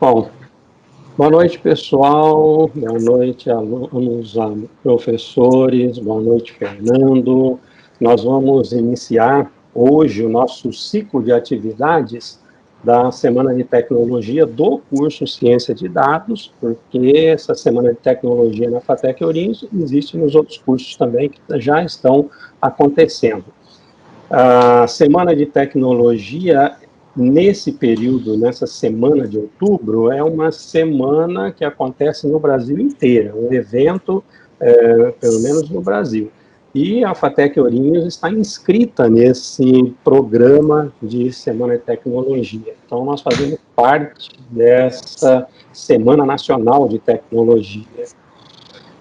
Bom, boa noite, pessoal, boa noite, alunos, professores, boa noite, Fernando. Nós vamos iniciar hoje o nosso ciclo de atividades da Semana de Tecnologia do curso Ciência de Dados, porque essa Semana de Tecnologia na FATEC Ourinhos existe nos outros cursos também que já estão acontecendo. A Semana de Tecnologia, nesse período, nessa semana de outubro, é uma semana que acontece no Brasil inteiro, um evento, pelo menos no Brasil. E a FATEC Ourinhos está inscrita nesse programa de Semana de Tecnologia. Então, nós fazemos parte dessa Semana Nacional de Tecnologia.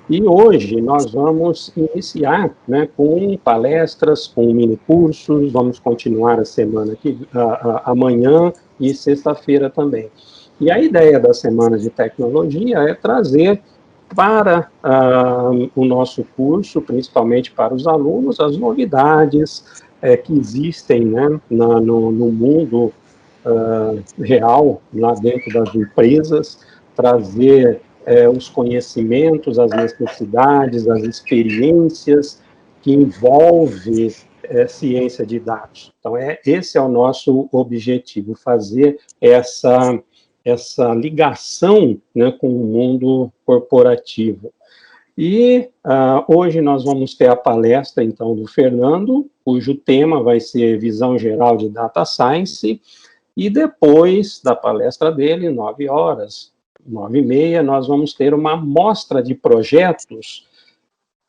E hoje nós vamos iniciar, né, com palestras, com mini-cursos, vamos continuar a semana aqui, amanhã e sexta-feira também. E a ideia da Semana de Tecnologia é trazer para o nosso curso, principalmente para os alunos, as novidades que existem, né, no mundo real, lá dentro das empresas, trazer os conhecimentos, as necessidades, as experiências que envolvem ciência de dados. Então, esse é o nosso objetivo, fazer essa ligação, né, com o mundo corporativo. E hoje nós vamos ter a palestra, então, do Fernando, cujo tema vai ser Visão Geral de Data Science, e depois da palestra dele, 9h, 9h30, nós vamos ter uma amostra de projetos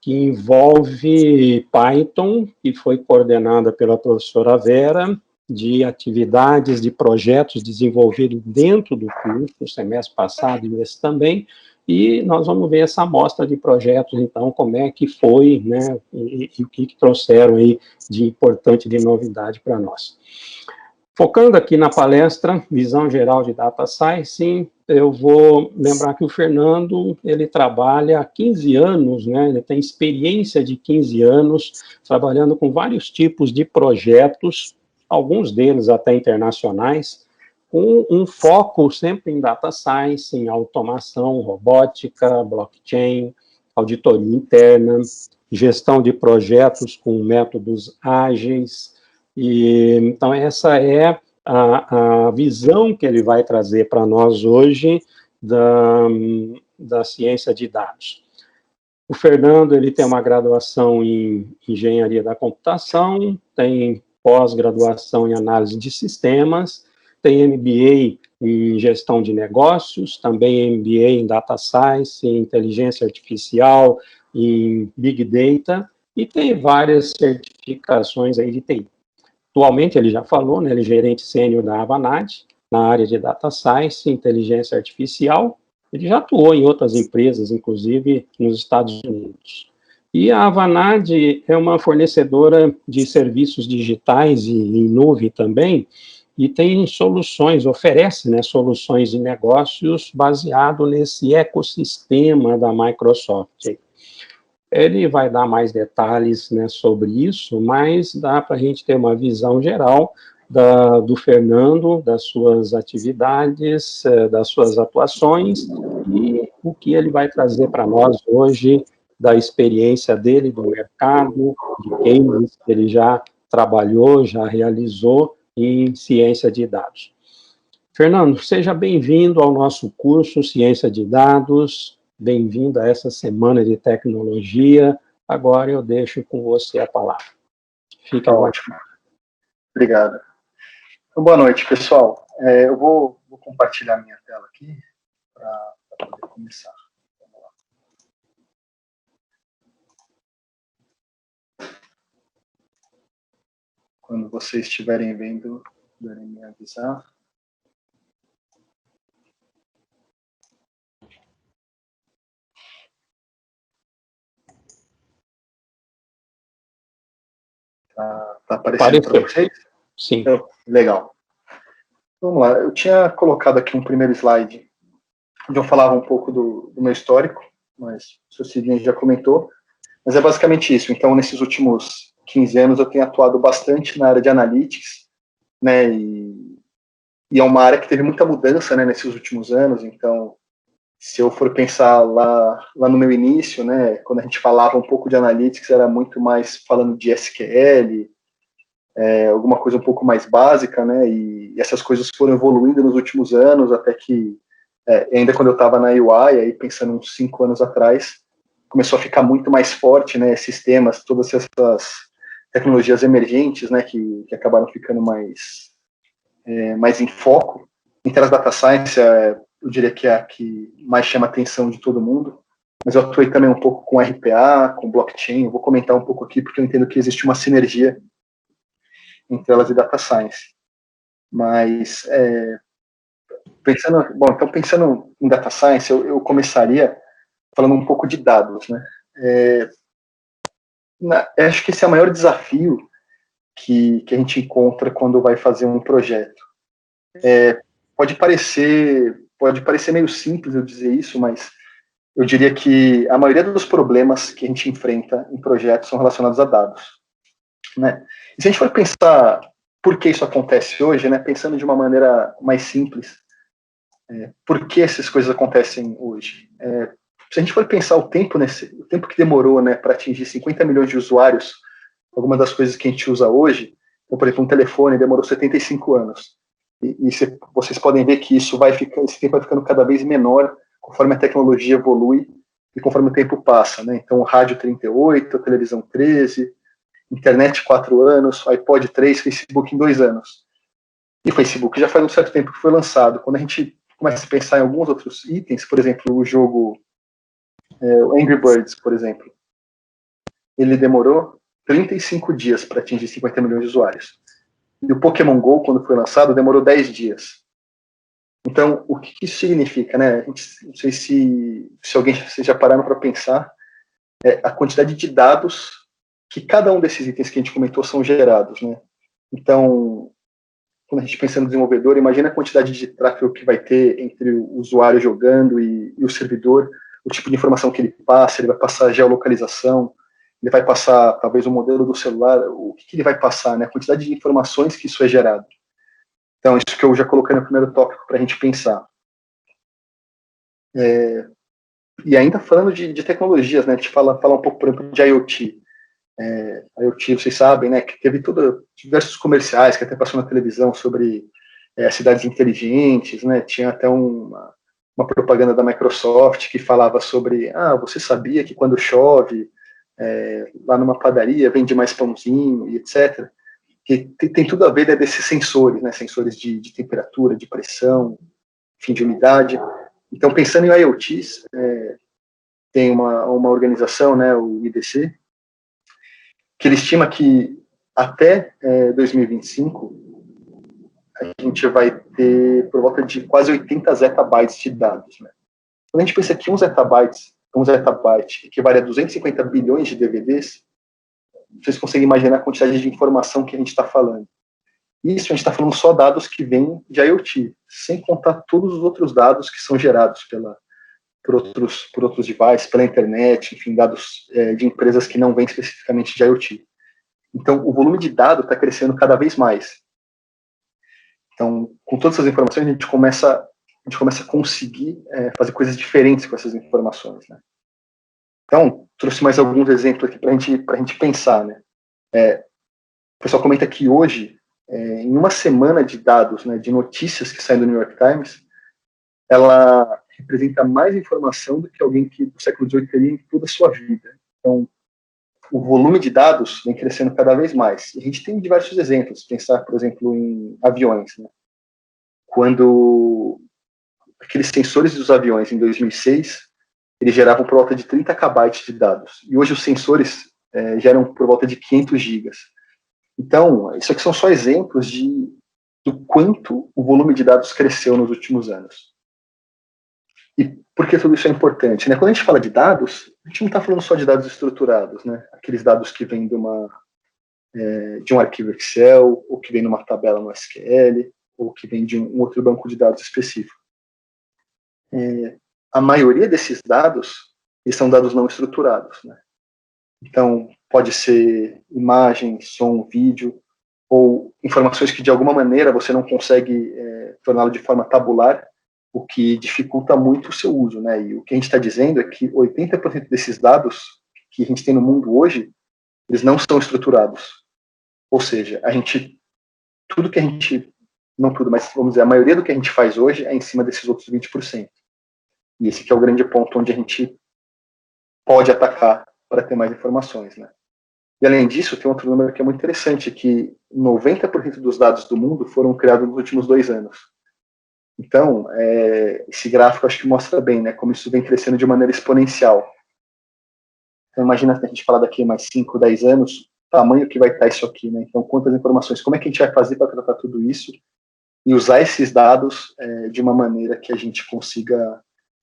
que envolve Python, que foi coordenada pela professora Vera, de atividades, de projetos desenvolvidos dentro do curso, no semestre passado e esse também, e nós vamos ver essa amostra de projetos, então, como é que foi, né, e o que trouxeram aí de importante, de novidade para nós. Focando aqui na palestra, Visão Geral de Data Science, eu vou lembrar que o Fernando, ele trabalha há 15 anos, né, ele tem experiência de 15 anos, trabalhando com vários tipos de projetos, alguns deles até internacionais, com um foco sempre em Data Science, em automação, robótica, blockchain, auditoria interna, gestão de projetos com métodos ágeis. E então essa é a visão que ele vai trazer para nós hoje da ciência de dados. O Fernando, ele tem uma graduação em engenharia da computação, tem pós-graduação em análise de sistemas, tem MBA em gestão de negócios, também MBA em data science, em inteligência artificial, em big data, e tem várias certificações aí de TI. Atualmente, ele já falou, né, ele é gerente sênior da Avanade, na área de Data Science e Inteligência Artificial. Ele já atuou em outras empresas, inclusive nos Estados Unidos. E a Avanade é uma fornecedora de serviços digitais e em nuvem também, e tem soluções, oferece, né, soluções de negócios baseado nesse ecossistema da Microsoft. Ele vai dar mais detalhes, né, sobre isso, mas dá para a gente ter uma visão geral do Fernando, das suas atividades, das suas atuações, e o que ele vai trazer para nós hoje, da experiência dele, do mercado, de cases que ele já trabalhou, já realizou em ciência de dados. Fernando, seja bem-vindo ao nosso curso Ciência de Dados. Bem-vindo a essa Semana de Tecnologia. Agora eu deixo com você a palavra. Fique ótimo. Obrigado. Então, boa noite, pessoal. Eu vou compartilhar minha tela aqui para poder começar. Vamos lá. Quando vocês estiverem vendo, puderem me avisar. Tá aparecendo para vocês? Sim. Então, legal. Vamos lá. Eu tinha colocado aqui um primeiro slide onde eu falava um pouco do meu histórico, mas o seu Sidney já comentou. Mas é basicamente isso. Então, nesses últimos 15 anos, eu tenho atuado bastante na área de analytics, né, e e é uma área que teve muita mudança, né, nesses últimos anos. Então, se eu for pensar lá no meu início, né, quando a gente falava um pouco de analytics, era muito mais falando de SQL, alguma coisa um pouco mais básica, né, e essas coisas foram evoluindo nos últimos anos, até que, ainda quando eu estava na UI, aí pensando uns 5 anos atrás, começou a ficar muito mais forte, né, sistemas, todas essas tecnologias emergentes, né, que acabaram ficando mais em foco. Entre as data science, eu diria que é a que mais chama a atenção de todo mundo, mas eu atuei também um pouco com RPA, com blockchain, eu vou comentar um pouco aqui, porque eu entendo que existe uma sinergia entre elas e data science. Mas, pensando em data science, eu começaria falando um pouco de dados, né? Acho que esse é o maior desafio que a gente encontra quando vai fazer um projeto. Pode parecer meio simples eu dizer isso, mas eu diria que a maioria dos problemas que a gente enfrenta em projetos são relacionados a dados, né? E se a gente for pensar por que isso acontece hoje, né, pensando de uma maneira mais simples, por que essas coisas acontecem hoje? Se a gente for pensar o tempo que demorou, né, para atingir 50 milhões de usuários, algumas das coisas que a gente usa hoje, então, por exemplo, um telefone demorou 75 anos. Vocês podem ver que esse tempo vai ficando cada vez menor conforme a tecnologia evolui e conforme o tempo passa, né? Então, o rádio 38, a televisão 13, internet 4 anos, iPod 3, Facebook em 2 anos. E o Facebook já faz um certo tempo que foi lançado. Quando a gente começa a pensar em alguns outros itens, por exemplo, o jogo o Angry Birds, por exemplo, ele demorou 35 dias para atingir 50 milhões de usuários. E o Pokémon GO, quando foi lançado, demorou 10 dias. Então, o que isso significa, né? Não sei se vocês já pararam para pensar a quantidade de dados que cada um desses itens que a gente comentou são gerados, né? Então, quando a gente pensa no desenvolvedor, imagina a quantidade de tráfego que vai ter entre o usuário jogando e o servidor, o tipo de informação que ele passa, ele vai passar geolocalização, ele vai passar talvez o modelo do celular, o que ele vai passar, né? A quantidade de informações que isso é gerado. Então, isso que eu já coloquei no primeiro tópico para a gente pensar. E ainda falando de tecnologias, né? A gente fala um pouco, por exemplo, de IoT. IoT, vocês sabem, né? Que teve diversos comerciais que até passou na televisão sobre cidades inteligentes, né? Tinha até uma propaganda da Microsoft que falava sobre, você sabia que quando chove, lá numa padaria vende mais pãozinho e etc. Que tem tudo a ver, né, desses sensores, né? Sensores de temperatura, de pressão, enfim, de umidade. Então, pensando em IoTs, tem uma organização, né, o IDC, que ele estima que até 2025 a gente vai ter por volta de quase 80 zettabytes de dados, né? Quando a gente pensa que um zettabyte equivale a 250 bilhões de DVDs, vocês conseguem imaginar a quantidade de informação que a gente está falando. Isso a gente está falando só dados que vêm de IoT, sem contar todos os outros dados que são gerados por outros devices, pela internet, enfim, dados de empresas que não vêm especificamente de IoT. Então, o volume de dados está crescendo cada vez mais. Então, com todas essas informações, a gente começa a conseguir fazer coisas diferentes com essas informações, né? Então, trouxe mais alguns exemplos aqui para a gente pensar, né? O pessoal comenta que hoje, em uma semana de dados, né, de notícias que saem do New York Times, ela representa mais informação do que alguém que do século XVIII teria em toda a sua vida. Então, o volume de dados vem crescendo cada vez mais. E a gente tem diversos exemplos. Pensar, por exemplo, em aviões, né? Quando aqueles sensores dos aviões, em 2006, eles geravam por volta de 30 kbytes de dados. E hoje os sensores geram por volta de 500 gigas. Então, isso aqui são só exemplos do quanto o volume de dados cresceu nos últimos anos. E por que tudo isso é importante, né? Quando a gente fala de dados, a gente não está falando só de dados estruturados, né? Aqueles dados que vêm de um arquivo Excel, ou que vem numa tabela no SQL, ou que vem de um outro banco de dados específico. A maioria desses dados, eles são dados não estruturados, né? Então, pode ser imagem, som, vídeo, ou informações que de alguma maneira você não consegue torná-lo de forma tabular, o que dificulta muito o seu uso, né? E o que a gente está dizendo é que 80% desses dados que a gente tem no mundo hoje, eles não são estruturados. Ou seja, tudo que a gente, não tudo, mas vamos dizer, a maioria do que a gente faz hoje é em cima desses outros 20%. E esse que é o grande ponto onde a gente pode atacar para ter mais informações, né? E além disso, tem outro número que é muito interessante, que 90% dos dados do mundo foram criados nos últimos 2 anos. Então, esse gráfico acho que mostra bem, né, como isso vem crescendo de maneira exponencial. Então, imagina se a gente falar daqui mais 5, 10 anos, o tamanho que vai estar isso aqui, né? Então, quantas informações, como é que a gente vai fazer para tratar tudo isso e usar esses dados de uma maneira que a gente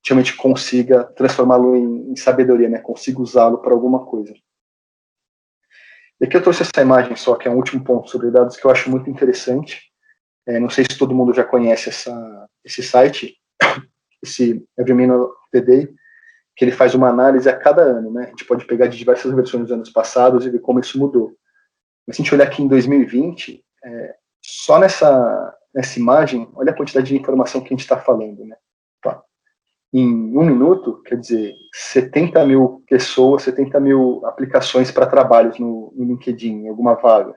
realmente consiga transformá-lo em sabedoria, né? Consiga usá-lo para alguma coisa. E aqui eu trouxe essa imagem só, que é um último ponto sobre dados que eu acho muito interessante. Não sei se todo mundo já conhece esse site, esse Everminal Today, que ele faz uma análise a cada ano, né? A gente pode pegar de diversas versões dos anos passados e ver como isso mudou. Mas se a gente olhar aqui em 2020, só nessa imagem, olha a quantidade de informação que a gente está falando, né? Tá. Em 1 minuto, quer dizer, 70 mil pessoas, 70 mil aplicações para trabalhos no LinkedIn, em alguma vaga.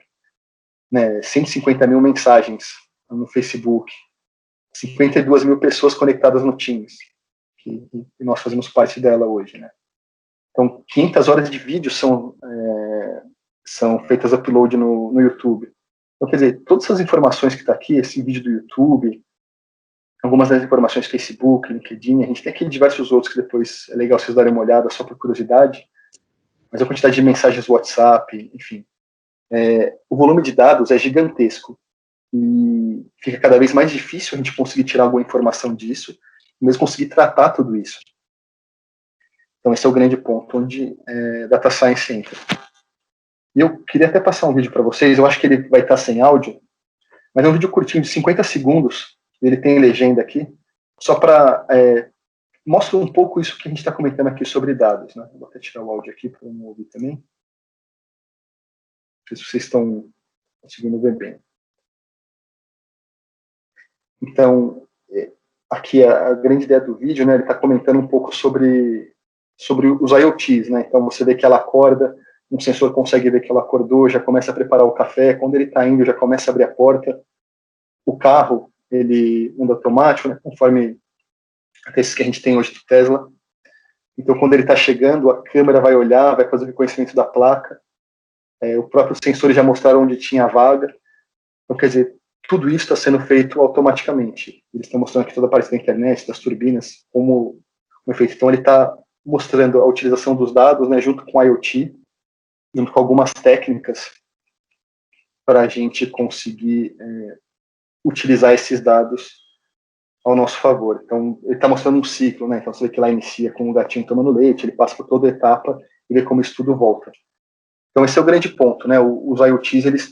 Né? 150 mil mensagens no Facebook. 52 mil pessoas conectadas no Teams, que nós fazemos parte dela hoje, né? Então, 500 horas de vídeo são feitas upload no YouTube. Então, quer dizer, todas essas informações que está aqui, esse vídeo do YouTube, algumas das informações do Facebook, LinkedIn, a gente tem aqui diversos outros que depois é legal vocês darem uma olhada, só por curiosidade, mas a quantidade de mensagens WhatsApp, enfim. O volume de dados é gigantesco e fica cada vez mais difícil a gente conseguir tirar alguma informação disso, e mesmo conseguir tratar tudo isso. Então esse é o grande ponto onde Data Science entra. E eu queria até passar um vídeo para vocês, eu acho que ele vai estar sem áudio, mas é um vídeo curtinho de 50 segundos, ele tem legenda aqui, só para mostra um pouco isso que a gente está comentando aqui sobre dados, né? Vou até tirar o áudio aqui para não ouvir também. Não sei se vocês estão conseguindo ver bem. Então, aqui a grande ideia do vídeo, né? Ele está comentando um pouco sobre os IoTs, né? Então você vê que ela acorda, um sensor consegue ver que ela acordou, já começa a preparar o café, quando ele está indo já começa a abrir a porta. O carro, ele anda automático, né? Conforme esses que a gente tem hoje do Tesla. Então, quando ele está chegando, a câmera vai olhar, vai fazer o reconhecimento da placa. O próprio sensor já mostraram onde tinha a vaga. Então, quer dizer, tudo isso está sendo feito automaticamente. Eles estão mostrando aqui toda a parte da internet, das turbinas, como um efeito. Então, ele está mostrando a utilização dos dados, né, junto com a IoT, junto com algumas técnicas para a gente conseguir utilizar esses dados ao nosso favor. Então, ele está mostrando um ciclo, né? Então, você vê que lá inicia com o gatinho tomando leite, ele passa por toda a etapa e vê como isso tudo volta. Então, esse é o grande ponto, né? Os IoTs, eles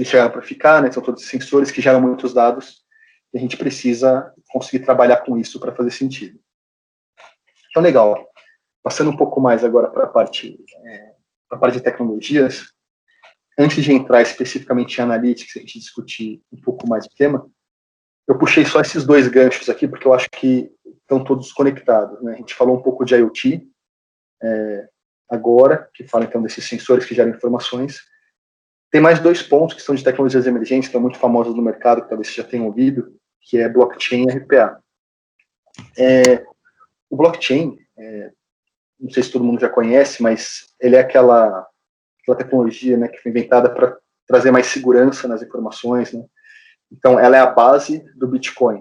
chegaram para ficar, né? São todos sensores que geram muitos dados e a gente precisa conseguir trabalhar com isso para fazer sentido. Então, legal. Passando um pouco mais agora para a parte de tecnologias, antes de entrar especificamente em analytics, a gente discutir um pouco mais o tema, eu puxei só esses 2 ganchos aqui, porque eu acho que estão todos conectados, né? A gente falou um pouco de IoT, agora, que fala então desses sensores que geram informações. Tem mais 2 pontos que são de tecnologias emergentes, que estão muito famosos no mercado, que talvez vocês já tenham ouvido, que é blockchain e RPA. O blockchain, não sei se todo mundo já conhece, mas ele é aquela tecnologia, né, que foi inventada para trazer mais segurança nas informações, né? Então, ela é a base do Bitcoin.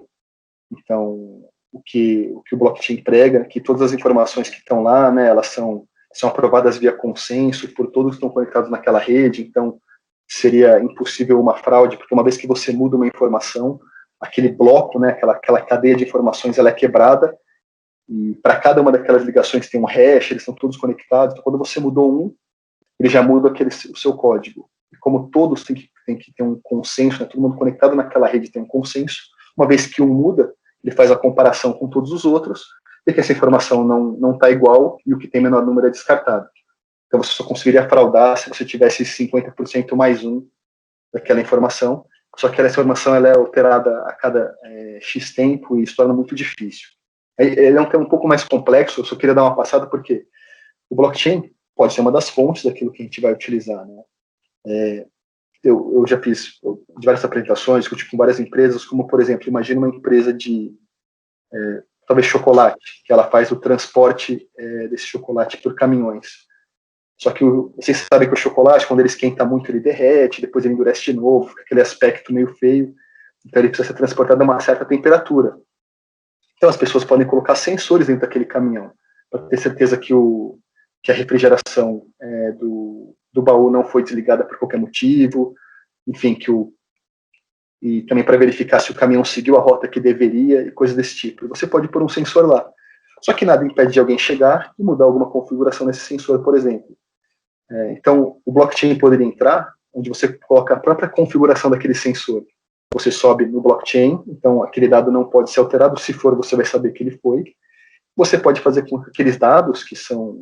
Então, o que o blockchain prega, que todas as informações que estão lá, né, elas são aprovadas via consenso por todos que estão conectados naquela rede, então seria impossível uma fraude, porque uma vez que você muda uma informação, aquele bloco, né, aquela cadeia de informações, ela é quebrada, e para cada uma daquelas ligações tem um hash, eles estão todos conectados, então quando você mudou um, ele já muda o seu código. E como todos têm que ter um consenso, né, todo mundo conectado naquela rede tem um consenso, uma vez que um muda, ele faz a comparação com todos os outros, e que essa informação não está igual, e o que tem menor número é descartado. Então você só conseguiria fraudar se você tivesse 50% mais um daquela informação, só que aquela informação ela é alterada a cada X tempo e isso torna muito difícil. Ele é um tema um pouco mais complexo, eu só queria dar uma passada porque o blockchain pode ser uma das fontes daquilo que a gente vai utilizar, né? Eu já fiz diversas apresentações, discuti com várias empresas, como, por exemplo, imagina uma empresa de, talvez, chocolate, que ela faz o transporte desse chocolate por caminhões. Só que vocês sabem que o chocolate, quando ele esquenta muito, ele derrete, depois ele endurece de novo, fica aquele aspecto meio feio. Então ele precisa ser transportado a uma certa temperatura. Então as pessoas podem colocar sensores dentro daquele caminhão, para ter certeza que a refrigeração do baú não foi desligada por qualquer motivo, enfim, e também para verificar se o caminhão seguiu a rota que deveria e coisas desse tipo. Você pode pôr um sensor lá. Só que nada impede de alguém chegar e mudar alguma configuração nesse sensor, por exemplo. Então, o blockchain poderia entrar, onde você coloca a própria configuração daquele sensor. Você sobe no blockchain, então aquele dado não pode ser alterado, se for, você vai saber que ele foi. Você pode fazer com que aqueles dados que são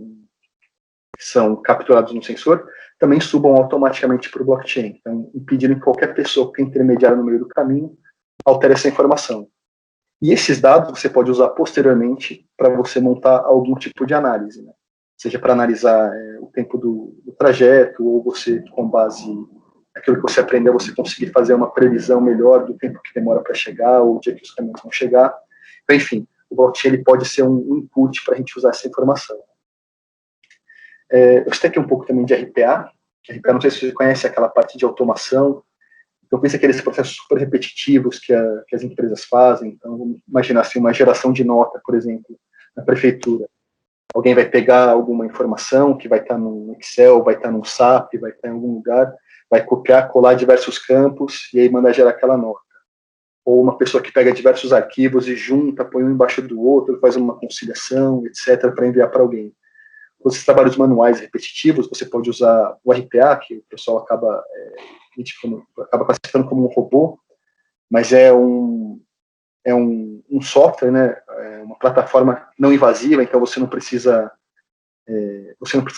capturados no sensor também subam automaticamente para o blockchain, então impedindo que qualquer pessoa que é intermediária no meio do caminho altere essa informação. E esses dados você pode usar posteriormente para você montar algum tipo de análise, né? Seja para analisar o tempo do trajeto, ou você, com base naquilo que você aprendeu, você conseguir fazer uma previsão melhor do tempo que demora para chegar, ou o dia que os caminhões vão chegar. Então, enfim, o blockchain ele pode ser um input para a gente usar essa informação. Eu citei aqui um pouco também de RPA. RPA, não sei se você conhece aquela parte de automação. Então, pensa aqueles processos super repetitivos que as empresas fazem. Então, vamos imaginar assim, uma geração de nota, por exemplo, na prefeitura. Alguém vai pegar alguma informação que vai estar no Excel, vai estar no SAP, vai estar em algum lugar, vai copiar, colar diversos campos e aí mandar gerar aquela nota. Ou uma pessoa que pega diversos arquivos e junta, põe um embaixo do outro, faz uma conciliação, etc., para enviar para alguém. Os trabalhos manuais repetitivos, você pode usar o RPA, que o pessoal acaba classificando como um robô, mas é um software, né, uma plataforma não invasiva, então você não precisa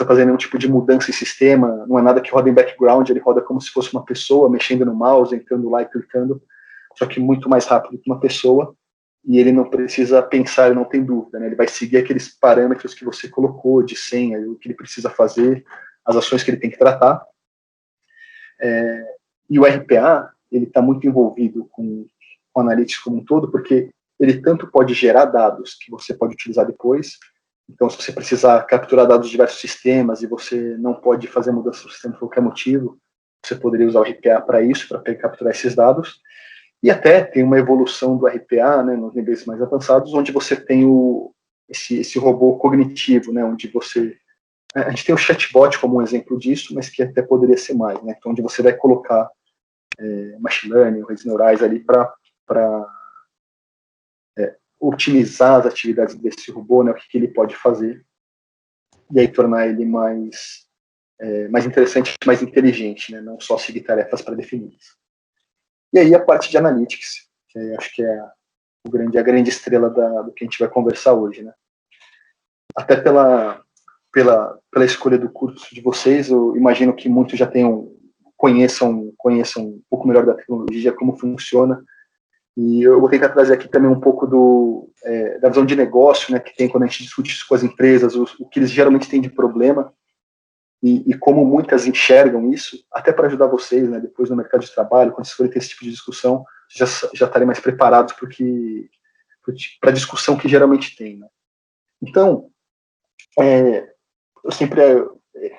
fazer nenhum tipo de mudança em sistema, não é nada que roda em background, ele roda como se fosse uma pessoa mexendo no mouse, entrando lá e clicando, só que muito mais rápido que uma pessoa, e ele não precisa pensar, ele não tem dúvida, né? Ele vai seguir aqueles parâmetros que você colocou de senha, o que ele precisa fazer, as ações que ele tem que tratar. E o RPA, ele está muito envolvido com o Analytics como um todo, porque ele tanto pode gerar dados que você pode utilizar depois. Então, se você precisar capturar dados de diversos sistemas e você não pode fazer mudança no sistema por qualquer motivo, você poderia usar o RPA para isso, para capturar esses dados. E até tem uma evolução do RPA, né, nos níveis mais avançados, onde você tem esse robô cognitivo, né, onde você... A gente tem o chatbot como um exemplo disso, mas que até poderia ser mais, né, então, onde você vai colocar machine learning, redes neurais ali para otimizar as atividades desse robô, né, o que ele pode fazer, e aí tornar ele mais interessante, mais inteligente, né, não só seguir tarefas pré-definidas. E aí a parte de analytics, que acho que é a grande estrela do que a gente vai conversar hoje, né. Até pela escolha do curso de vocês, eu imagino que muitos já conheçam um pouco melhor da tecnologia, como funciona, e eu vou tentar trazer aqui também um pouco da visão de negócio, né, que tem quando a gente discute isso com as empresas, o que eles geralmente têm de problema, e como muitas enxergam isso, até para ajudar vocês, né, depois no mercado de trabalho, quando vocês forem ter esse tipo de discussão, já estarem mais preparados para a discussão que geralmente tem, né. Então, eu sempre...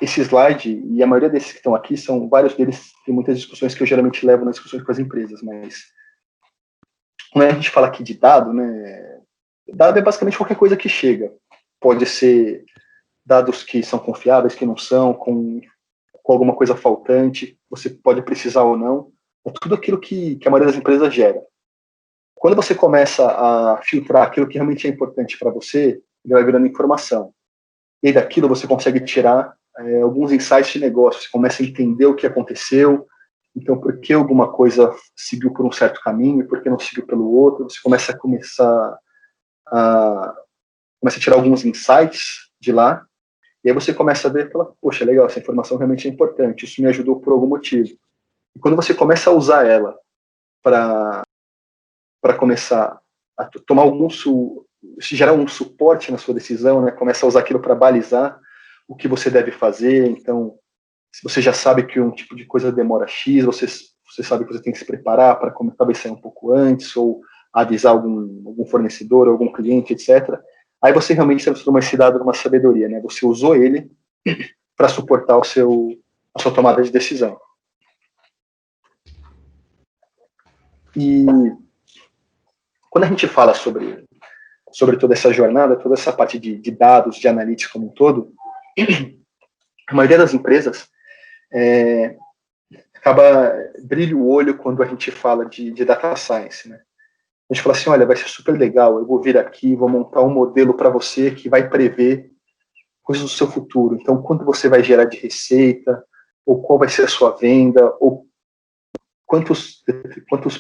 Esse slide, e a maioria desses que estão aqui, vários deles tem muitas discussões que eu geralmente levo nas discussões com as empresas, mas quando a gente fala aqui de dado, né, dado é basicamente qualquer coisa que chega. Pode ser dados que são confiáveis, que não são, com alguma coisa faltante, você pode precisar ou não, é tudo aquilo que a maioria das empresas gera. Quando você começa a filtrar aquilo que realmente é importante para você, ele vai virando informação. E daquilo você consegue tirar alguns insights de negócio, você começa a entender o que aconteceu, então por que alguma coisa seguiu por um certo caminho e por que não seguiu pelo outro, você começa a tirar alguns insights de lá, e aí você começa a ver e fala, poxa, legal, essa informação realmente é importante, isso me ajudou por algum motivo. E quando você começa a usar ela para começar a tomar gerar um suporte na sua decisão, né? Começa a usar aquilo para balizar o que você deve fazer. Então, se você já sabe que um tipo de coisa demora X, você sabe que você tem que se preparar para talvez sair um pouco antes, ou avisar algum fornecedor, algum cliente, etc. Aí você realmente transforma esse dado numa sabedoria, né? Você usou ele para suportar a sua tomada de decisão. E quando a gente fala sobre toda essa jornada, toda essa parte de dados, de analytics como um todo, a maioria das empresas brilha o olho quando a gente fala de data science, né? A gente fala assim, olha, vai ser super legal, eu vou vir aqui, vou montar um modelo para você que vai prever coisas do seu futuro. Então, quanto você vai gerar de receita, ou qual vai ser a sua venda, ou quantos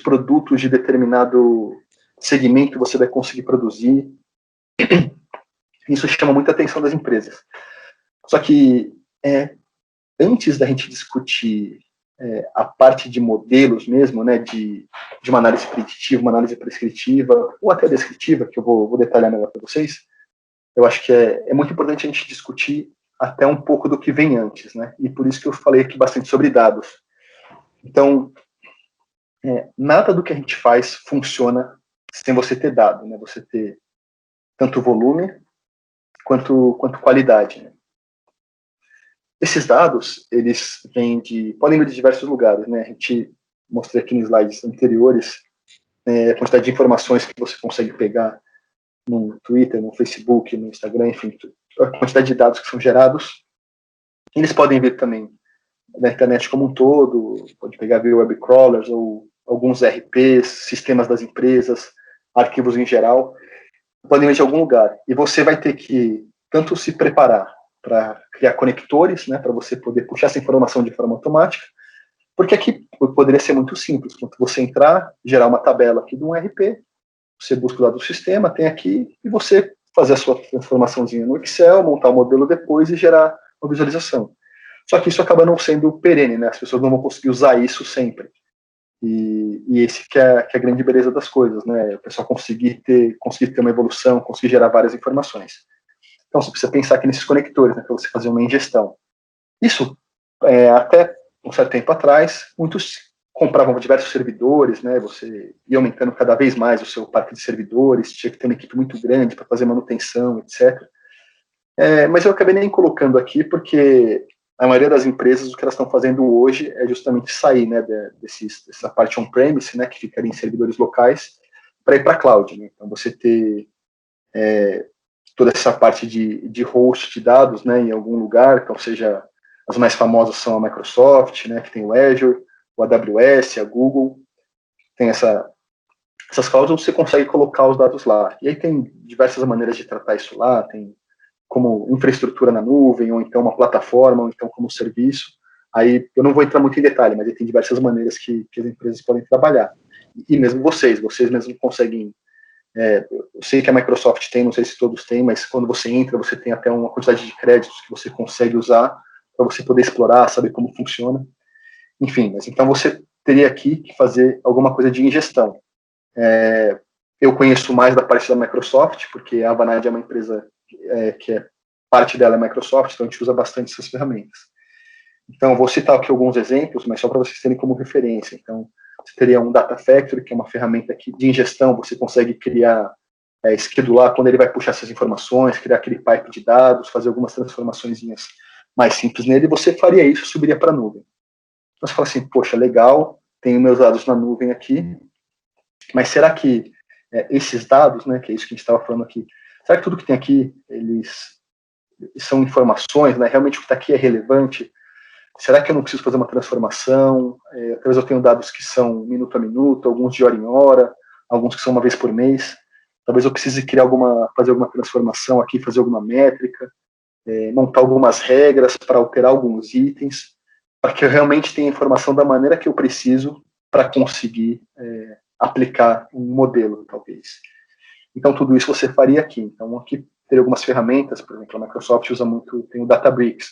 produtos de determinado segmento você vai conseguir produzir. Isso chama muita atenção das empresas. Só que, antes da gente discutir a parte de modelos mesmo, né, de uma análise preditiva, uma análise prescritiva, ou até descritiva, que eu vou detalhar melhor para vocês, eu acho que é muito importante a gente discutir até um pouco do que vem antes, né? E por isso que eu falei aqui bastante sobre dados. Então, nada do que a gente faz funciona sem você ter dado, né? Você ter tanto volume quanto qualidade, né? Esses dados, eles podem vir de diversos lugares, né? A gente mostrei aqui nos slides anteriores a quantidade de informações que você consegue pegar no Twitter, no Facebook, no Instagram, enfim, a quantidade de dados que são gerados. Eles podem vir também da internet como um todo, pode pegar via web crawlers ou alguns RPs, sistemas das empresas, arquivos em geral, podem vir de algum lugar. E você vai ter que tanto se preparar para criar conectores, né, para você poder puxar essa informação de forma automática, porque aqui poderia ser muito simples, quando você entrar, gerar uma tabela aqui de um RP, você busca o dado do sistema, tem aqui, e você fazer a sua transformaçãozinha no Excel, montar o modelo depois e gerar uma visualização. Só que isso acaba não sendo perene, né? As pessoas não vão conseguir usar isso sempre. E esse que é a grande beleza das coisas, né? O pessoal conseguir ter uma evolução, conseguir gerar várias informações. Então, você precisa pensar aqui nesses conectores, né? Para você fazer uma ingestão. Isso, até um certo tempo atrás, muitos compravam diversos servidores, né? Você ia aumentando cada vez mais o seu parque de servidores, tinha que ter uma equipe muito grande para fazer manutenção, etc. Mas eu acabei nem colocando aqui porque a maioria das empresas, o que elas estão fazendo hoje é justamente sair, né, dessa parte on-premise, né, que ficaria em servidores locais, para ir para a cloud, né? Então, você ter toda essa parte de host de dados, né, em algum lugar, então, seja, as mais famosas são a Microsoft, né, que tem o Azure, o AWS, a Google, tem essas clouds onde você consegue colocar os dados lá. E aí tem diversas maneiras de tratar isso lá, tem como infraestrutura na nuvem, ou então uma plataforma, ou então como serviço. Aí eu não vou entrar muito em detalhe, mas aí tem diversas maneiras que as empresas podem trabalhar. E mesmo vocês mesmos conseguem. Eu sei que a Microsoft tem, não sei se todos têm, mas quando você entra, você tem até uma quantidade de créditos que você consegue usar para você poder explorar, saber como funciona. Enfim, mas então você teria aqui que fazer alguma coisa de ingestão. Eu conheço mais da parte da Microsoft, porque a Avanade é uma empresa que parte dela é Microsoft, então a gente usa bastante essas ferramentas. Então, eu vou citar aqui alguns exemplos, mas só para vocês terem como referência. Então, você teria um Data Factory, que é uma ferramenta de ingestão, você consegue criar, schedular quando ele vai puxar essas informações, criar aquele pipe de dados, fazer algumas transformações mais simples nele, e você faria isso, subiria para a nuvem. Então, você fala assim, poxa, legal, tenho meus dados na nuvem aqui, mas será que esses dados, né, que é isso que a gente estava falando aqui, será que tudo que tem aqui, eles são informações, né, realmente o que está aqui é relevante? Será que eu não preciso fazer uma transformação? Talvez eu tenha dados que são minuto a minuto, alguns de hora em hora, alguns que são uma vez por mês. Talvez eu precise fazer alguma transformação aqui, fazer alguma métrica, montar algumas regras para alterar alguns itens, para que eu realmente tenha informação da maneira que eu preciso para conseguir aplicar um modelo, talvez. Então, tudo isso você faria aqui. Então, aqui teria algumas ferramentas, por exemplo, a Microsoft usa muito, tem o Databricks,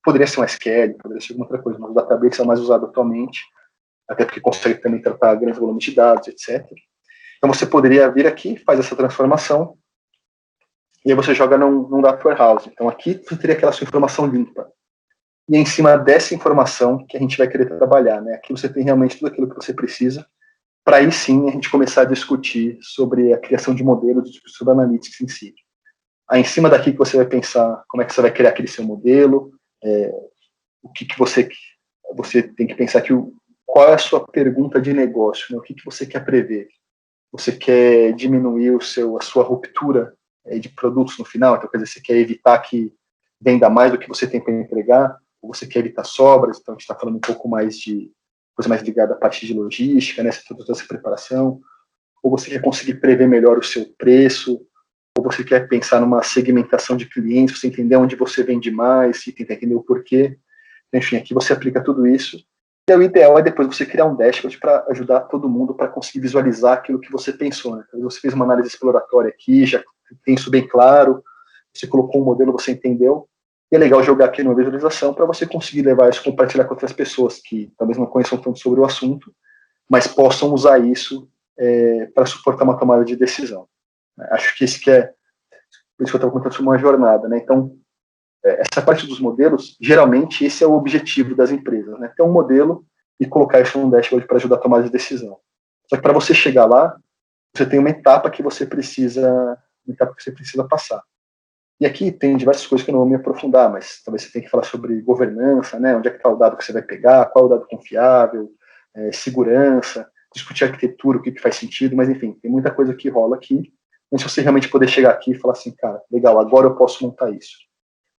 poderia ser um SQL, poderia ser alguma outra coisa, mas o Databricks é o mais usado atualmente. até porque consegue também tratar grandes volumes de dados, etc. Então você poderia vir aqui, faz essa transformação, e aí você joga num data warehouse. Então aqui você teria aquela sua informação limpa. E é em cima dessa informação que a gente vai querer trabalhar, né? Aqui você tem realmente tudo aquilo que você precisa, para aí sim a gente começar a discutir sobre a criação de modelos, sobre analytics em si. Aí em cima daqui que você vai pensar como é que você vai criar aquele seu modelo, o que você tem que pensar que qual é a sua pergunta de negócio, né? O que você quer prever? Você quer diminuir a sua ruptura de produtos no final? Então, quer dizer, você quer evitar que venda mais do que você tem para entregar? Ou você quer evitar sobras? Então, a gente está falando um pouco mais de coisa mais ligada à parte de logística, né? Toda essa preparação. Ou você quer conseguir prever melhor o seu preço? Ou você quer pensar numa segmentação de clientes, você entender onde você vende mais e tentar entender o porquê? Enfim, aqui você aplica tudo isso. E o ideal é depois você criar um dashboard para ajudar todo mundo para conseguir visualizar aquilo que você pensou. Né? Então, você fez uma análise exploratória aqui, já tem isso bem claro, você colocou um modelo, você entendeu. E é legal jogar aqui numa visualização para você conseguir levar isso, compartilhar com outras pessoas que talvez não conheçam tanto sobre o assunto, mas possam usar isso para suportar uma tomada de decisão. Acho que esse que é, por isso que eu estava contando sobre uma jornada. Né? Então, essa parte dos modelos, geralmente esse é o objetivo das empresas, né? Ter um modelo e colocar isso num dashboard para ajudar a tomar de decisão. Só que para você chegar lá, você tem uma etapa que você precisa passar. E aqui tem diversas coisas que eu não vou me aprofundar, mas talvez você tenha que falar sobre governança, né? Onde é que está o dado que você vai pegar, qual é o dado confiável, segurança, discutir arquitetura, o que faz sentido, mas enfim, tem muita coisa que rola aqui. Mas se você realmente poder chegar aqui e falar assim, cara, legal, agora eu posso montar isso.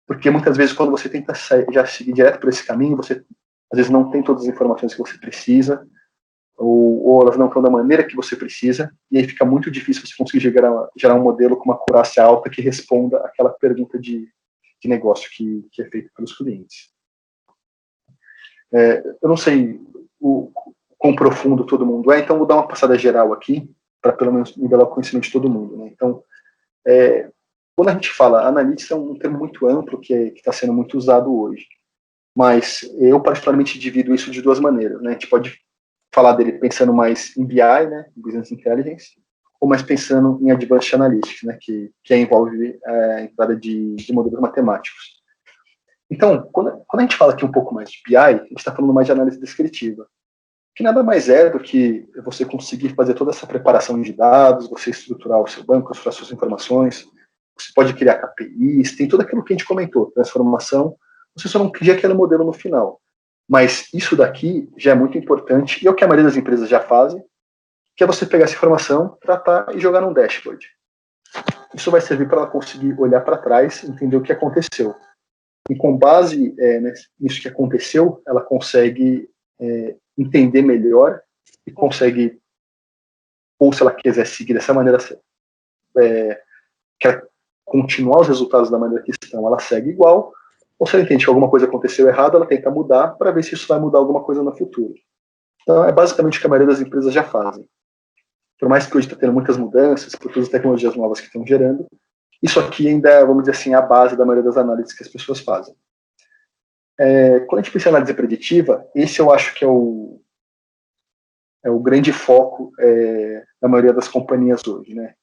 Porque muitas vezes quando você tenta já seguir direto por esse caminho, você às vezes não tem todas as informações que você precisa, ou elas não estão da maneira que você precisa, e aí fica muito difícil você conseguir gerar um modelo com uma acurácia alta que responda aquela pergunta de negócio que é feita pelos clientes. Eu não sei o quão profundo todo mundo é, então vou dar uma passada geral aqui, para pelo menos nivelar o conhecimento de todo mundo. Né? Então, quando a gente fala analytics, é um termo muito amplo que está sendo muito usado hoje. Mas eu, particularmente, divido isso de duas maneiras. Né? A gente pode falar dele pensando mais em BI, né, Business Intelligence, ou mais pensando em Advanced Analytics, né, que envolve a entrada de modelos matemáticos. Então, quando a gente fala aqui um pouco mais de BI, a gente está falando mais de análise descritiva, que nada mais é do que você conseguir fazer toda essa preparação de dados, você estruturar o seu banco, estruturar suas informações, você pode criar KPIs, tem tudo aquilo que a gente comentou, transformação, você só não cria aquele modelo no final. Mas isso daqui já é muito importante, e é o que a maioria das empresas já fazem, que é você pegar essa informação, tratar e jogar num dashboard. Isso vai servir para ela conseguir olhar para trás, entender o que aconteceu. E com base nisso que aconteceu, ela consegue entender melhor e consegue, ou se ela quiser seguir dessa maneira, quer continuar os resultados da maneira que estão, ela segue igual, ou se ela entende que alguma coisa aconteceu errado, ela tenta mudar para ver se isso vai mudar alguma coisa no futuro. Então, é basicamente o que a maioria das empresas já fazem. Por mais que hoje está tendo muitas mudanças, por todas as tecnologias novas que estão gerando, isso aqui ainda é, vamos dizer assim, a base da maioria das análises que as pessoas fazem. Quando a gente pensa em análise preditiva, esse eu acho que é o grande foco da maioria das companhias hoje, né?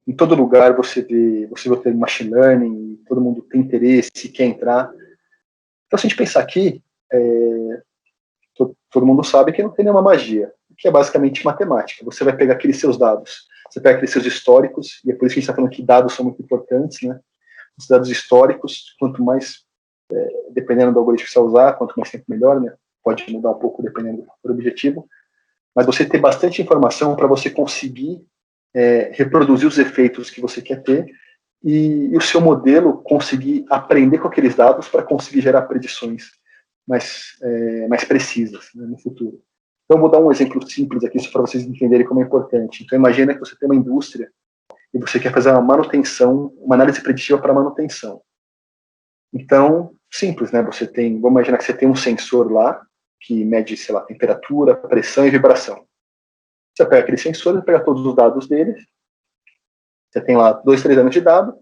Em todo lugar você vê o termo machine learning, todo mundo tem interesse, quer entrar. Então, se a gente pensar aqui, todo mundo sabe que não tem nenhuma magia, que é basicamente matemática. Você vai pegar aqueles seus dados, você pega aqueles seus históricos, e é por isso que a gente está falando que dados são muito importantes, né? Os dados históricos, quanto mais, dependendo do algoritmo que você usar, quanto mais tempo melhor, né? Pode mudar um pouco dependendo do objetivo, mas você ter bastante informação para você conseguir reproduzir os efeitos que você quer ter e o seu modelo conseguir aprender com aqueles dados para conseguir gerar predições mais precisas, né, no futuro. Então, eu vou dar um exemplo simples aqui, só para vocês entenderem como é importante. Então, imagina que você tem uma indústria e você quer fazer uma manutenção, uma análise preditiva para manutenção. Então, simples, né? Vamos imaginar que você tem um sensor lá que mede, sei lá, temperatura, pressão e vibração. Você pega aquele sensor, você pega todos os dados dele, você tem lá 2, 3 anos de dado,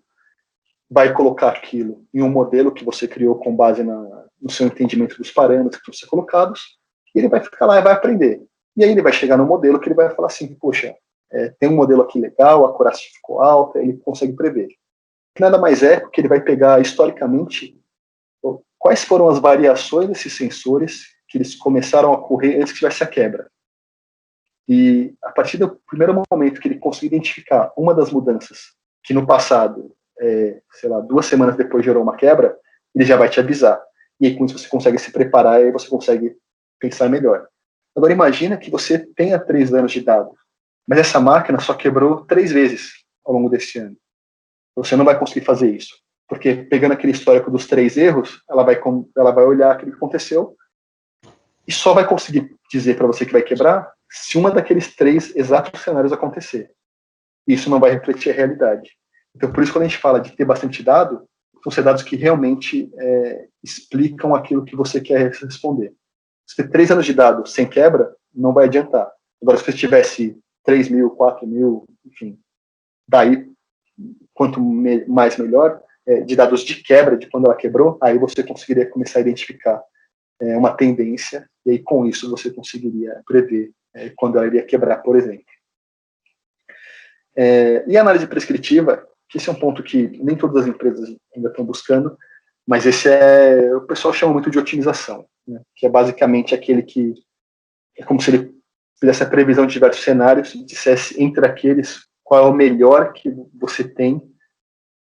vai colocar aquilo em um modelo que você criou com base no seu entendimento dos parâmetros que vão ser colocados, E ele vai ficar lá e vai aprender. E aí ele vai chegar no modelo que ele vai falar assim, poxa, tem um modelo aqui legal, a acurácia ficou alta, ele consegue prever. Nada mais é que ele vai pegar historicamente quais foram as variações desses sensores que eles começaram a ocorrer antes que tivesse a quebra. E a partir do primeiro momento que ele conseguir identificar uma das mudanças que no passado, sei lá, 2 semanas depois gerou uma quebra, ele já vai te avisar. E aí com isso você consegue se preparar e você consegue pensar melhor. Agora imagina que você tenha 3 anos de dado, mas essa máquina só quebrou 3 vezes ao longo desse ano. Você não vai conseguir fazer isso, porque pegando aquele histórico dos 3 erros, ela vai olhar aquilo que aconteceu e só vai conseguir dizer para você que vai quebrar se uma daqueles 3 exatos cenários acontecer. Isso não vai refletir a realidade. Então, por isso, quando a gente fala de ter bastante dado, são dados que realmente explicam aquilo que você quer responder. Se ter 3 anos de dado sem quebra, não vai adiantar. Agora, se você tivesse 3 mil, 4 mil, enfim, daí, quanto mais melhor, de dados de quebra, de quando ela quebrou, aí você conseguiria começar a identificar uma tendência, e aí com isso você conseguiria prever quando ela iria quebrar, por exemplo. E a análise prescritiva, que esse é um ponto que nem todas as empresas ainda estão buscando, mas esse o pessoal chama muito de otimização, né? Que é basicamente aquele que é como se ele fizesse a previsão de diversos cenários e dissesse entre aqueles qual é o melhor que você tem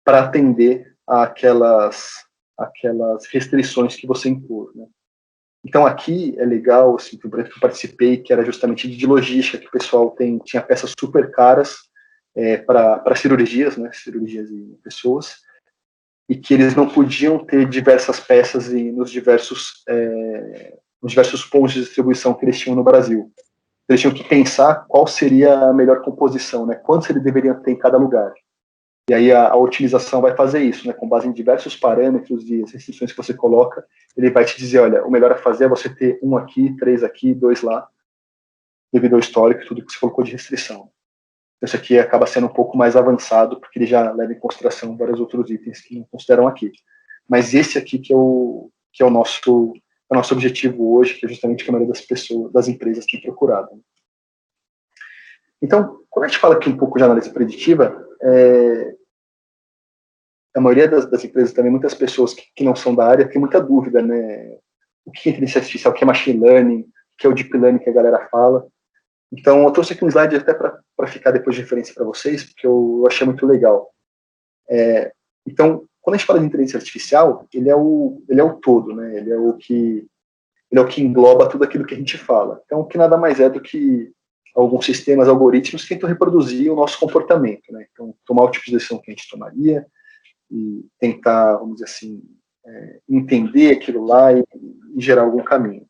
para atender àquelas restrições que você impôs, né? Então aqui é legal, assim, que eu participei, que era justamente de logística, que o pessoal tinha peças super caras para cirurgias, né, cirurgias em pessoas, e que eles não podiam ter diversas peças nos diversos pontos de distribuição que eles tinham no Brasil. Eles tinham que pensar qual seria a melhor composição, né, quantos eles deveriam ter em cada lugar. E aí a otimização vai fazer isso, né, com base em diversos parâmetros e as restrições que você coloca, ele vai te dizer, olha, o melhor a fazer é você ter 1 aqui, 3 aqui, 2 lá, devido ao histórico e tudo que você colocou de restrição. Esse aqui acaba sendo um pouco mais avançado, porque ele já leva em consideração vários outros itens que não consideram aqui. Mas esse aqui que é o nosso objetivo hoje, que é justamente o que a maioria das empresas tem procurado. Então, quando a gente fala aqui um pouco de análise preditiva, a maioria das empresas também, muitas pessoas que não são da área, tem muita dúvida, né? O que é inteligência artificial, o que é machine learning, o que é o deep learning que a galera fala. Então, eu trouxe aqui um slide até para ficar depois de referência para vocês, porque eu achei muito legal. Então, quando a gente fala de inteligência artificial, ele é o todo, né? Ele é o que engloba tudo aquilo que a gente fala. Então, que nada mais é do que alguns sistemas, algoritmos que tentam reproduzir o nosso comportamento, né? Então, tomar o tipo de decisão que a gente tomaria e tentar, vamos dizer assim, entender aquilo lá e gerar algum caminho.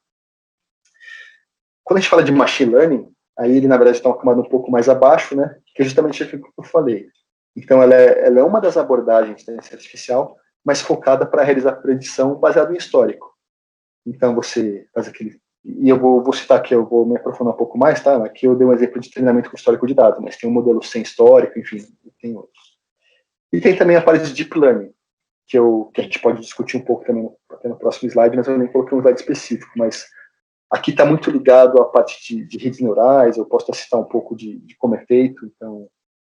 Quando a gente fala de machine learning, aí ele, na verdade, está uma camada um pouco mais abaixo, né? Que é justamente aquilo que eu falei. Então, ela é uma das abordagens da inteligência artificial, mas focada para realizar predição baseada em histórico. Então, você faz aquele... E eu vou citar aqui, eu vou me aprofundar um pouco mais, tá? Aqui eu dei um exemplo de treinamento com histórico de dados, mas tem um modelo sem histórico, enfim, tem outros. E tem também a parte de deep learning, que a gente pode discutir um pouco também no próximo slide, mas eu nem coloquei um slide específico, mas aqui está muito ligado à parte de redes neurais, eu posso citar um pouco de como é feito, então,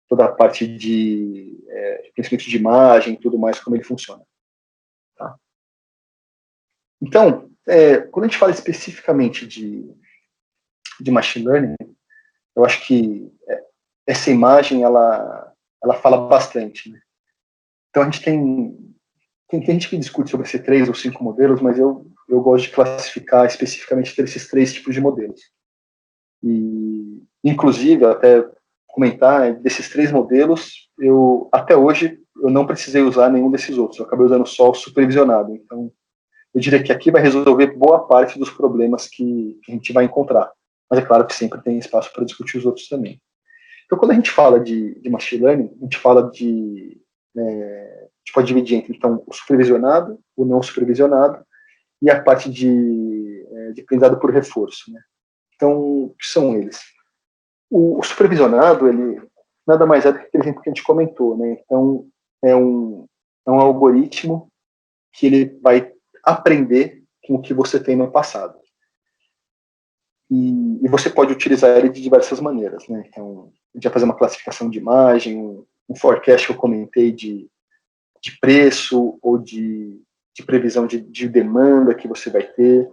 toda a parte de reconhecimento de imagem, tudo mais, como ele funciona. Tá? Então, quando a gente fala especificamente de machine learning, eu acho que essa imagem, ela fala bastante, né? Então, a gente tem gente que discute sobre esses 3 ou 5 modelos, mas eu gosto de classificar especificamente entre esses 3 tipos de modelos. E, inclusive, até comentar, desses 3 modelos, até hoje, eu não precisei usar nenhum desses outros. Eu acabei usando só o supervisionado. Então, eu diria que aqui vai resolver boa parte dos problemas que a gente vai encontrar. Mas é claro que sempre tem espaço para discutir os outros também. Então, quando a gente fala de machine learning, a gente fala a gente pode dividir entre então, o supervisionado, o não supervisionado e a parte de aprendizado por reforço, né? Então, o que são eles? O supervisionado, ele nada mais é do que aquele exemplo que a gente comentou, né? Então, é um algoritmo que ele vai aprender com o que você tem no passado. e você pode utilizar ele de diversas maneiras, né? Então, a gente vai fazer uma classificação de imagem, um forecast que eu comentei de preço ou de previsão de demanda que você vai ter,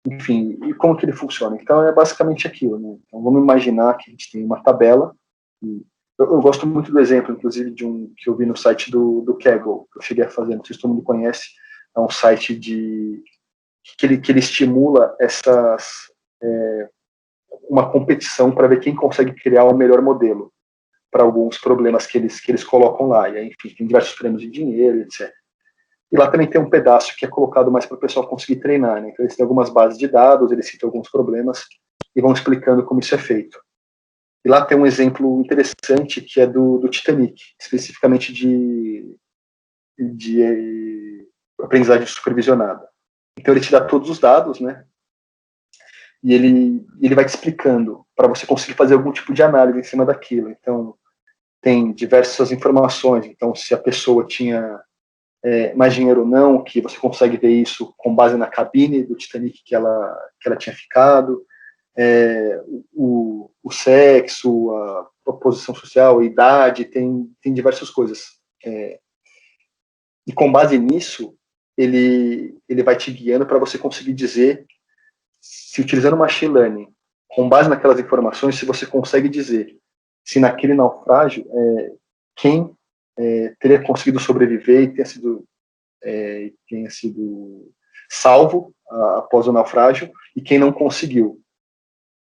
enfim, e como que ele funciona. Então, é basicamente aquilo, né? Então, vamos imaginar que a gente tem uma tabela, e eu gosto muito do exemplo, inclusive, de um que eu vi no site do Kaggle, que eu cheguei a fazer, não sei se todo mundo conhece, é um site que ele estimula uma competição para ver quem consegue criar o melhor modelo para alguns problemas que eles colocam lá. E aí, enfim, tem diversos prêmios de dinheiro, etc. E lá também tem um pedaço que é colocado mais para o pessoal conseguir treinar, né? Então eles têm algumas bases de dados, eles citam alguns problemas e vão explicando como isso é feito. E lá tem um exemplo interessante que é do Titanic, especificamente de aprendizagem supervisionada. Então ele te dá todos os dados, né? E ele vai te explicando para você conseguir fazer algum tipo de análise em cima daquilo. Então tem diversas informações. Então se a pessoa tinha mais dinheiro ou não, que você consegue ver isso com base na cabine do Titanic que ela tinha ficado, o sexo, a posição social, a idade, tem diversas coisas. E com base nisso, ele vai te guiando para você conseguir dizer, se utilizando machine learning, com base naquelas informações, se você consegue dizer se naquele naufrágio quem teria conseguido sobreviver e tenha sido salvo após o naufrágio e quem não conseguiu.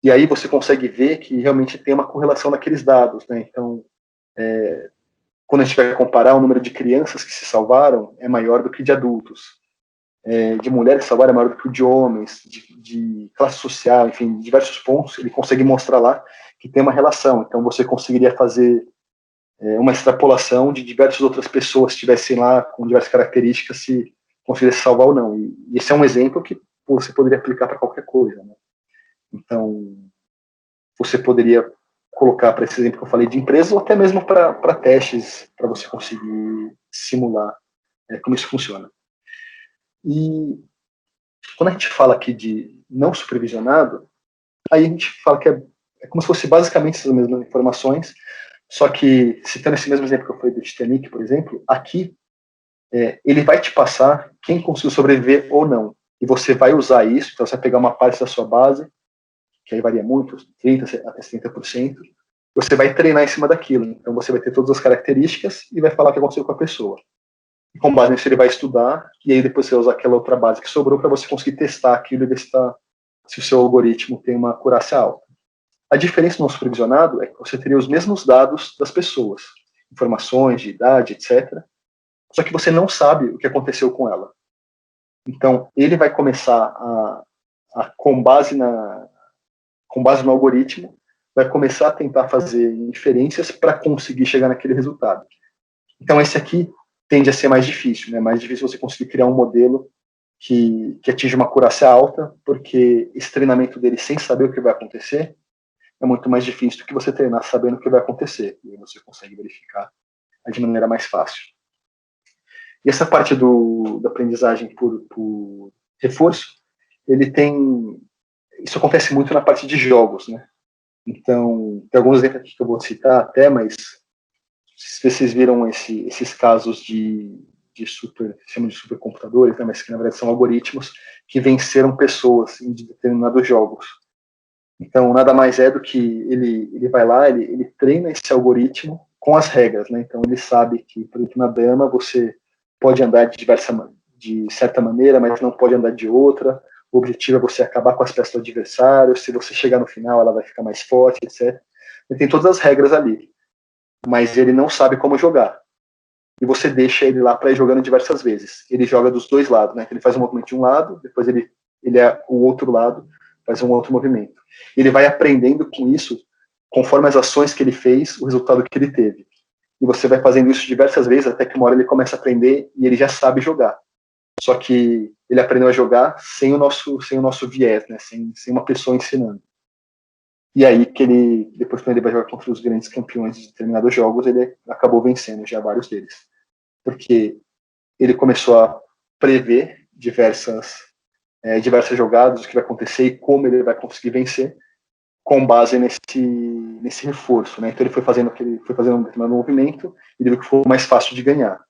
E aí você consegue ver que realmente tem uma correlação naqueles dados, né? Então, quando a gente vai comparar, o número de crianças que se salvaram é maior do que de adultos. De mulheres que se salvaram é maior do que o de homens, de classe social, enfim, diversos pontos, ele consegue mostrar lá que tem uma relação. Então, você conseguiria fazer uma extrapolação de diversas outras pessoas que estivessem lá com diversas características se conseguisse salvar ou não. E esse é um exemplo que você poderia aplicar para qualquer coisa, né? Então, você poderia colocar para esse exemplo que eu falei de empresas ou até mesmo para testes, para você conseguir simular como isso funciona. E quando a gente fala aqui de não supervisionado, aí a gente fala que é como se fosse basicamente essas mesmas informações, só que, citando esse mesmo exemplo que eu falei do Titanic, por exemplo, aqui ele vai te passar quem conseguiu sobreviver ou não. E você vai usar isso, então você vai pegar uma parte da sua base, que aí varia muito, 30% até 70%, você vai treinar em cima daquilo. Então você vai ter todas as características e vai falar o que aconteceu com a pessoa. E com base nisso ele vai estudar, e aí depois você vai usar aquela outra base que sobrou para você conseguir testar aquilo e ver se o seu algoritmo tem uma acurácia alta. A diferença no supervisionado é que você teria os mesmos dados das pessoas, informações de idade, etc., só que você não sabe o que aconteceu com ela. Então, ele vai começar com base no algoritmo, vai começar a tentar fazer inferências para conseguir chegar naquele resultado. Então, esse aqui tende a ser mais difícil, né? Mais difícil você conseguir criar um modelo que atinja uma acurácia alta, porque esse treinamento dele sem saber o que vai acontecer é muito mais difícil do que você treinar sabendo o que vai acontecer. E aí você consegue verificar de maneira mais fácil. E essa parte da aprendizagem por reforço, ele tem... Isso acontece muito na parte de jogos, né? Então, tem alguns exemplos aqui que eu vou citar até, mas se vocês viram esses casos chamam de supercomputadores, né, mas que na verdade são algoritmos que venceram pessoas em determinados jogos. Então, nada mais é do que ele vai lá, ele treina esse algoritmo com as regras, né? Então, ele sabe que, por exemplo, na dama você pode andar de certa maneira, mas não pode andar de outra. O objetivo é você acabar com as peças do adversário. Se você chegar no final, ela vai ficar mais forte, etc. Ele tem todas as regras ali, mas ele não sabe como jogar. E você deixa ele lá para ir jogando diversas vezes. Ele joga dos dois lados, né? Ele faz um movimento de um lado, depois ele é o outro lado, faz um outro movimento. Ele vai aprendendo com isso, conforme as ações que ele fez, o resultado que ele teve. E você vai fazendo isso diversas vezes, até que uma hora ele começa a aprender e ele já sabe jogar. Só que ele aprendeu a jogar sem o nosso viés, né? Sem uma pessoa ensinando. E aí que depois quando ele vai jogar contra os grandes campeões de determinados jogos, ele acabou vencendo já vários deles. Porque ele começou a prever diversas diversas jogadas, o que vai acontecer e como ele vai conseguir vencer, com base nesse reforço, né? Então ele foi fazendo um determinado movimento e ele viu que foi mais fácil de ganhar.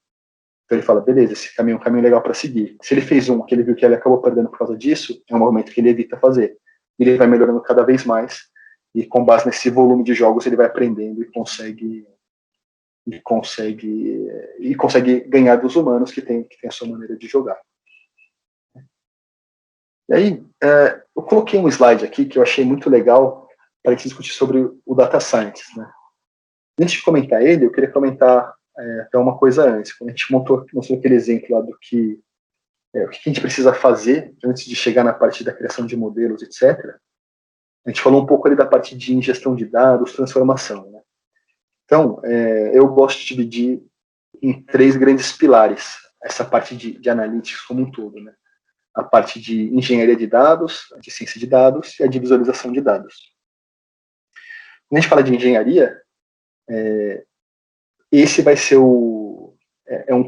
Então ele fala, beleza, esse caminho é um caminho legal para seguir. Se ele fez um que ele viu que ele acabou perdendo por causa disso, é um movimento que ele evita fazer. Ele vai melhorando cada vez mais e com base nesse volume de jogos ele vai aprendendo e consegue ganhar dos humanos que tem a sua maneira de jogar. E aí, eu coloquei um slide aqui que eu achei muito legal para a gente discutir sobre o Data Science, né? Antes de comentar ele, eu queria comentar até uma coisa antes. Quando a gente mostrou aquele exemplo lá do que o que a gente precisa fazer antes de chegar na parte da criação de modelos, etc., a gente falou um pouco ali da parte de ingestão de dados, transformação, né? Então, eu gosto de dividir em 3 grandes pilares essa parte de analytics como um todo, né? A parte de engenharia de dados, a de ciência de dados e a de visualização de dados. Quando a gente fala de engenharia, esse vai ser um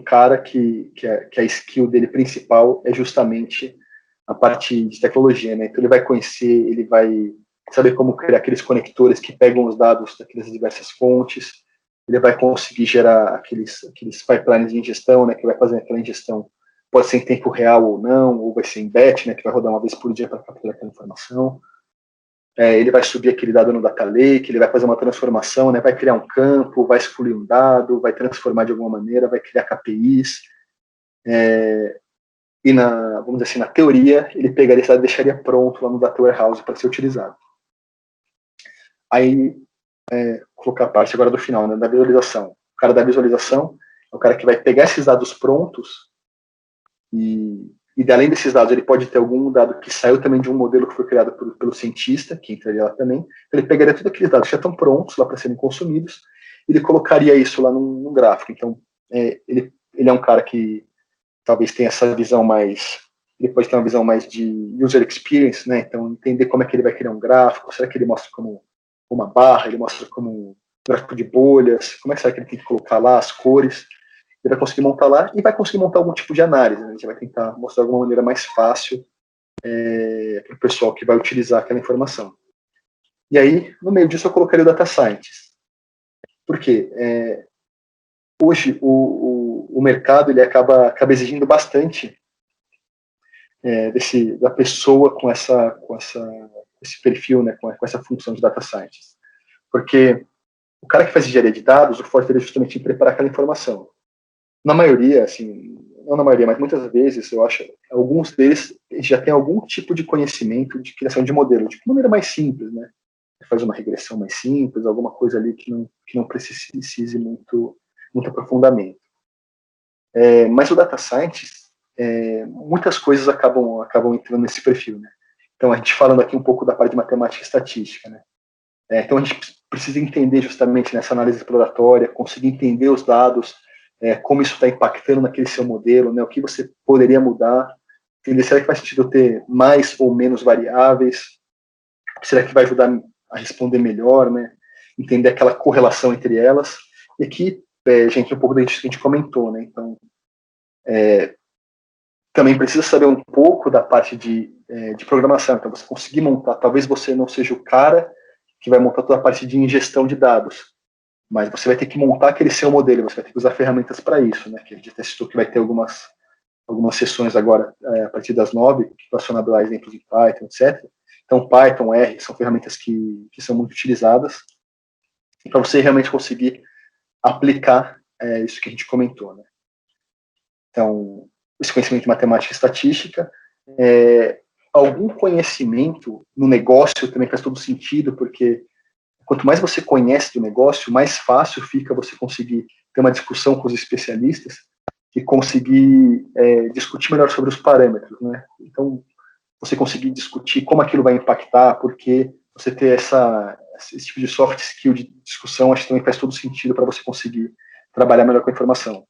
cara que a skill dele principal é justamente a parte de tecnologia, né? Então ele vai conhecer, ele vai saber como criar aqueles conectores que pegam os dados daquelas diversas fontes, ele vai conseguir gerar aqueles pipelines de ingestão, né? Que vai fazer aquela ingestão, pode ser em tempo real ou não, ou vai ser em batch, né? Que vai rodar uma vez por dia para capturar aquela informação. Ele vai subir aquele dado no data lake, ele vai fazer uma transformação, né, vai criar um campo, vai excluir um dado, vai transformar de alguma maneira, vai criar KPIs, e vamos dizer assim, na teoria, ele pegaria esse dado e deixaria pronto lá no data warehouse para ser utilizado. Aí, colocar a parte agora do final, né, da visualização. O cara da visualização é o cara que vai pegar esses dados prontos e além desses dados, ele pode ter algum dado que saiu também de um modelo que foi criado pelo cientista, que entraria lá também. Ele pegaria todos aqueles dados que já estão prontos lá para serem consumidos, e ele colocaria isso lá num gráfico. Então, ele é um cara que talvez tenha essa visão mais... Ele pode ter uma visão mais de user experience, né? Então, entender como é que ele vai criar um gráfico. Será que ele mostra como uma barra? Ele mostra como um gráfico de bolhas? Como é que será que ele tem que colocar lá as cores? Ele vai conseguir montar lá e vai conseguir montar algum tipo de análise, né? A gente vai tentar mostrar de alguma maneira mais fácil para o pessoal que vai utilizar aquela informação. E aí, no meio disso, eu colocaria o Data Scientist. Por quê? Hoje, o mercado ele acaba exigindo bastante da pessoa com esse perfil, né, com essa função de Data Scientist. Porque o cara que faz engenharia de dados, o forte dele é justamente em preparar aquela informação. Na maioria, assim, não na maioria, mas muitas vezes, eu acho, alguns deles já têm algum tipo de conhecimento de criação de modelo, de maneira mais simples, né? Faz uma regressão mais simples, alguma coisa ali que não precise muito aprofundamento. Mas o Data Scientist, muitas coisas acabam entrando nesse perfil, né? Então, a gente falando aqui um pouco da parte de matemática e estatística, né? Então, a gente precisa entender justamente nessa análise exploratória, conseguir entender os dados, como isso está impactando naquele seu modelo, né, o que você poderia mudar, entender, será que faz sentido ter mais ou menos variáveis, será que vai ajudar a responder melhor, né, entender aquela correlação entre elas, e aqui, gente, um pouco disso que a gente comentou, né, então, também precisa saber um pouco da parte de programação, então você conseguir montar, talvez você não seja o cara que vai montar toda a parte de ingestão de dados, mas você vai ter que montar aquele seu modelo, você vai ter que usar ferramentas para isso, né? Que a gente até citou que vai ter algumas sessões agora, a partir das 9, relacionadas a exemplos de Python, etc. Então, Python, R, são ferramentas que são muito utilizadas para você realmente conseguir aplicar isso que a gente comentou, né? Então, esse conhecimento de matemática e estatística, algum conhecimento no negócio também faz todo sentido, porque quanto mais você conhece do negócio, mais fácil fica você conseguir ter uma discussão com os especialistas e conseguir discutir melhor sobre os parâmetros, né? Então, você conseguir discutir como aquilo vai impactar, porque você ter esse tipo de soft skill de discussão, acho que também faz todo sentido para você conseguir trabalhar melhor com a informação.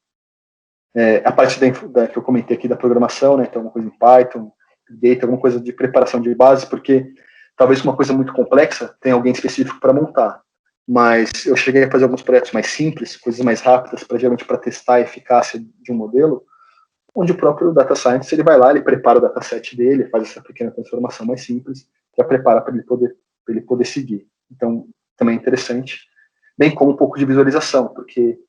A parte que eu comentei aqui da programação, né? Então, uma coisa em Python, Data, alguma coisa de preparação de base, porque talvez uma coisa muito complexa tenha alguém específico para montar, mas eu cheguei a fazer alguns projetos mais simples, coisas mais rápidas, geralmente para testar a eficácia de um modelo, onde o próprio data scientist ele vai lá, ele prepara o dataset dele, faz essa pequena transformação mais simples, já prepara para ele poder seguir. Então, também é interessante, bem como um pouco de visualização, porque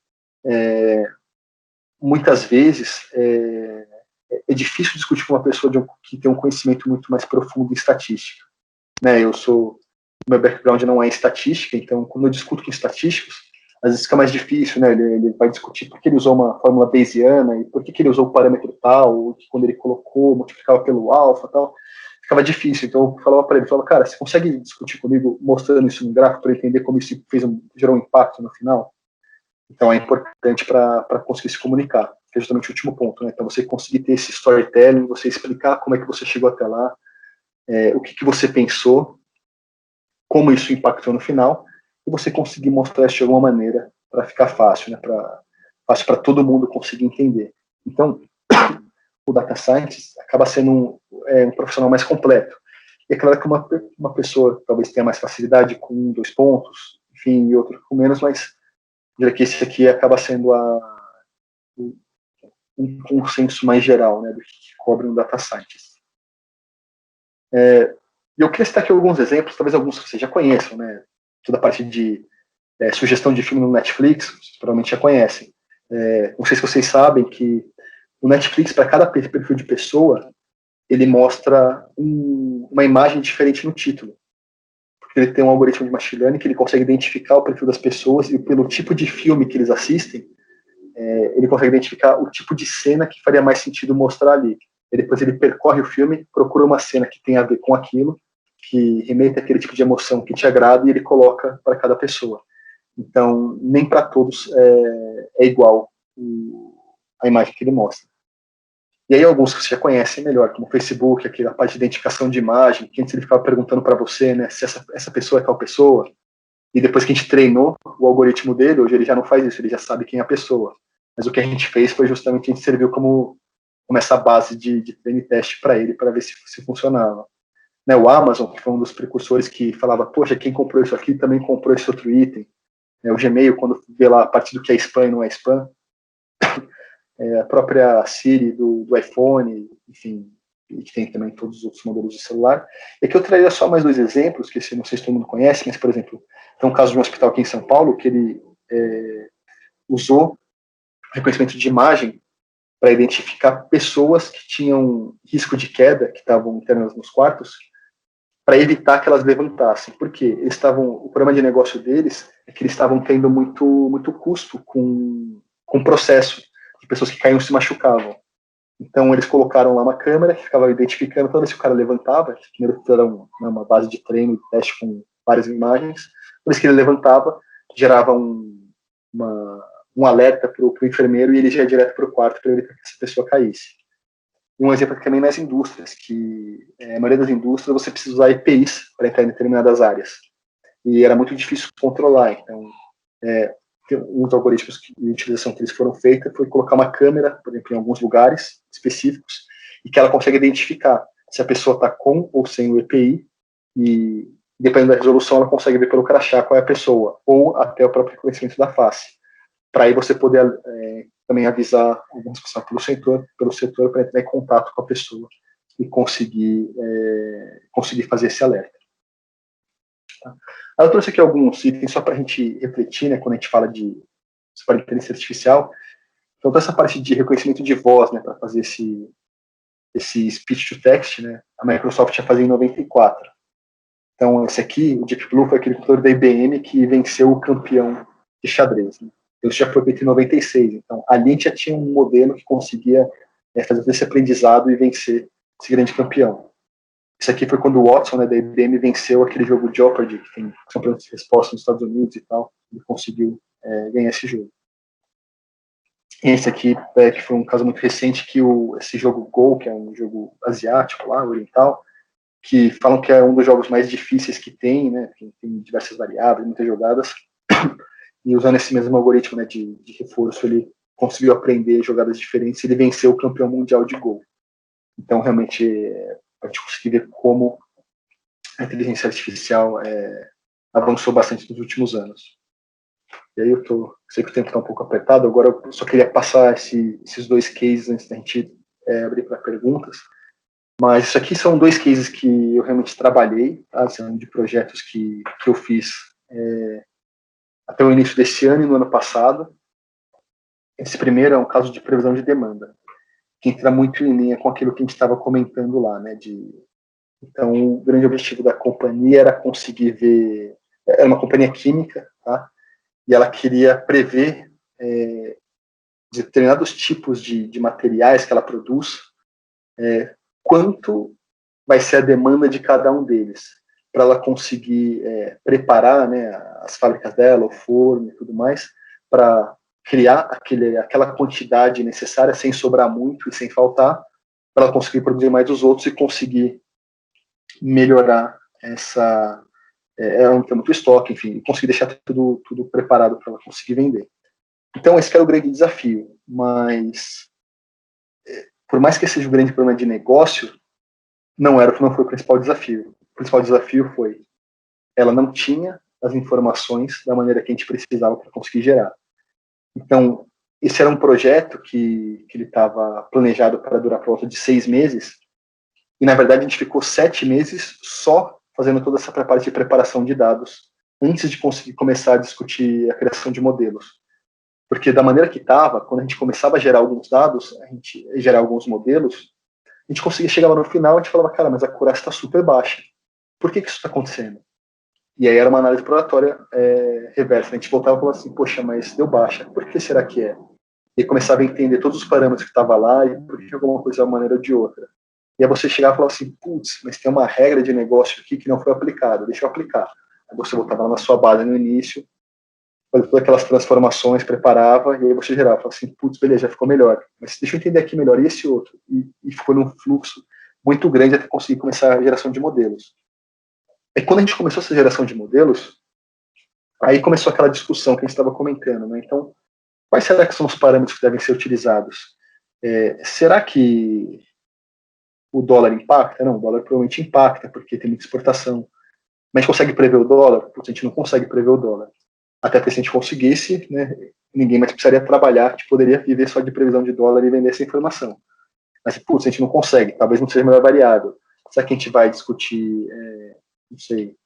muitas vezes é difícil discutir com uma pessoa que tem um conhecimento muito mais profundo em estatística. Né? Meu background não é em estatística, então quando eu discuto com estatísticos, às vezes fica mais difícil, né? Ele vai discutir por que ele usou uma fórmula bayesiana e por que ele usou o parâmetro tal, ou que quando ele colocou, multiplicava pelo alfa tal, ficava difícil. Então eu falava para ele, cara, você consegue discutir comigo mostrando isso no gráfico para entender como isso gerou um impacto no final? Então é importante para conseguir se comunicar, que é justamente o último ponto, né? Então você conseguir ter esse storytelling, você explicar como é que você chegou até lá, o que você pensou, como isso impactou no final, e você conseguir mostrar isso de alguma maneira para ficar fácil, né? Fácil para todo mundo conseguir entender. Então, o data scientist acaba sendo um profissional mais completo. E é claro que uma pessoa talvez tenha mais facilidade com 1, 2 pontos, enfim, e outro com menos, mas diria que esse aqui acaba sendo um consenso mais geral, né, do que cobre um data scientist. E eu queria citar aqui alguns exemplos, talvez alguns que vocês já conheçam, né? Toda a parte de sugestão de filme no Netflix, vocês provavelmente já conhecem. Não sei se vocês sabem que o Netflix, para cada perfil de pessoa, ele mostra uma imagem diferente no título. Porque ele tem um algoritmo de machine learning que ele consegue identificar o perfil das pessoas e pelo tipo de filme que eles assistem, ele consegue identificar o tipo de cena que faria mais sentido mostrar ali. E depois ele percorre o filme, procura uma cena que tem a ver com aquilo, que remete àquele tipo de emoção que te agrada e ele coloca para cada pessoa. Então, nem para todos é igual a imagem que ele mostra. E aí alguns que você já conhece melhor, como o Facebook, aquela parte de identificação de imagem, que antes ele ficava perguntando para você, né, se essa pessoa é tal pessoa, e depois que a gente treinou o algoritmo dele, hoje ele já não faz isso, ele já sabe quem é a pessoa. Mas o que a gente fez foi justamente a gente serviu como essa base de treino e teste para ele, para ver se funcionava. Né, o Amazon, que foi um dos precursores que falava, poxa, quem comprou isso aqui também comprou esse outro item. O Gmail, quando vê lá a partir do que é spam e não é spam. A própria Siri do iPhone, enfim, e que tem também todos os outros modelos de celular. E aqui eu traria só mais 2 exemplos, que não sei se todo mundo conhece, mas, por exemplo, tem um caso de um hospital aqui em São Paulo, que ele usou reconhecimento de imagem para identificar pessoas que tinham risco de queda, que estavam internas nos quartos, para evitar que elas levantassem. Por quê? O problema de negócio deles é que eles estavam tendo muito custo com o processo de pessoas que caíam e se machucavam. Então, eles colocaram lá uma câmera que ficava identificando toda vez que o cara levantava, primeiro fizeram uma base de treino e teste com várias imagens, toda vez que ele levantava, gerava um alerta para o enfermeiro e ele já ia direto para o quarto para evitar que essa pessoa caísse. Um exemplo aqui também nas indústrias, que a maioria das indústrias você precisa usar EPIs para entrar em determinadas áreas. E era muito difícil controlar. Então, um dos algoritmos de utilização que eles foram feitos foi colocar uma câmera, por exemplo, em alguns lugares específicos, e que ela consegue identificar se a pessoa está com ou sem o EPI, e dependendo da resolução, ela consegue ver pelo crachá qual é a pessoa, ou até o próprio reconhecimento da face. Para aí você poder também avisar alguns que estão pelo setor para entrar em contato com a pessoa e conseguir fazer esse alerta. Tá? Eu trouxe aqui alguns itens só para a gente refletir, né, quando a gente fala de inteligência artificial. Então, toda essa parte de reconhecimento de voz, né, para fazer esse speech to text, né, a Microsoft já fazia em 94. Então, esse aqui, o Deep Blue, foi aquele computador da IBM que venceu o campeão de xadrez. Né? Isso já foi feito em 96. Então, ali a gente já tinha um modelo que conseguia fazer esse aprendizado e vencer esse grande campeão. Isso aqui foi quando o Watson, né, da IBM, venceu aquele jogo Jeopardy, que tem campeonato de resposta nos Estados Unidos e tal. Ele conseguiu ganhar esse jogo. Esse aqui, que foi um caso muito recente, que esse jogo Go, que é um jogo asiático lá, oriental, que falam que é um dos jogos mais difíceis que tem, né, que tem diversas variáveis, muitas jogadas, e usando esse mesmo algoritmo, né, de reforço, ele conseguiu aprender jogadas diferentes e ele venceu o campeão mundial de Go. Então, realmente, a gente conseguiu ver como a inteligência artificial avançou bastante nos últimos anos. E aí sei que o tempo está um pouco apertado, agora eu só queria passar esses 2 cases antes da gente abrir para perguntas. Mas isso aqui são 2 cases que eu realmente trabalhei, tá? São de projetos que eu fiz até o início desse ano e no ano passado. Esse primeiro é um caso de previsão de demanda, que entra muito em linha com aquilo que a gente estava comentando lá, né? Então, o grande objetivo da companhia era conseguir ver... Era uma companhia química, tá? E ela queria prever determinados tipos de materiais que ela produz, quanto vai ser a demanda de cada um deles, para ela conseguir preparar, né, as fábricas dela, o forno e tudo mais, para criar aquela quantidade necessária, sem sobrar muito e sem faltar, para ela conseguir produzir mais dos outros e conseguir melhorar não ter muito estoque, enfim, e conseguir deixar tudo preparado para ela conseguir vender. Então, esse era o grande desafio, mas por mais que esse seja um grande problema de negócio, não foi o principal desafio. O principal desafio foi ela não tinha as informações da maneira que a gente precisava para conseguir gerar. Então, esse era um projeto que ele estava planejado para durar por volta de 6 meses, e na verdade a gente ficou 7 meses só fazendo toda essa parte de preparação de dados, antes de conseguir começar a discutir a criação de modelos. Porque da maneira que estava, quando a gente começava a gerar alguns dados, a gente gerar alguns modelos, a gente conseguia chegar lá no final e a gente falava, cara, mas a acurácia está super baixa. Por que isso está acontecendo? E aí era uma análise exploratória reversa. A gente voltava e falava assim, poxa, mas deu baixa. Por que será que é? E começava a entender todos os parâmetros que estavam lá e por que alguma coisa de uma maneira ou de outra. E aí você chegava e falava assim, putz, mas tem uma regra de negócio aqui que não foi aplicada, deixa eu aplicar. Aí você voltava lá na sua base no início, fazia todas aquelas transformações, preparava, e aí você gerava, falava assim, putz, beleza, já ficou melhor. Mas deixa eu entender aqui melhor, e esse outro? E ficou num fluxo muito grande até conseguir começar a geração de modelos. E quando a gente começou essa geração de modelos, aí começou aquela discussão que a gente estava comentando, né? Então, quais será que são os parâmetros que devem ser utilizados? Será que o dólar impacta? Não, o dólar provavelmente impacta, porque tem muita exportação. Mas a gente consegue prever o dólar? Putz, a gente não consegue prever o dólar. Até porque se a gente conseguisse, né, ninguém mais precisaria trabalhar, a gente poderia viver só de previsão de dólar e vender essa informação. Mas, putz, a gente não consegue, talvez não seja a melhor variável. Será que a gente vai discutir, não sei,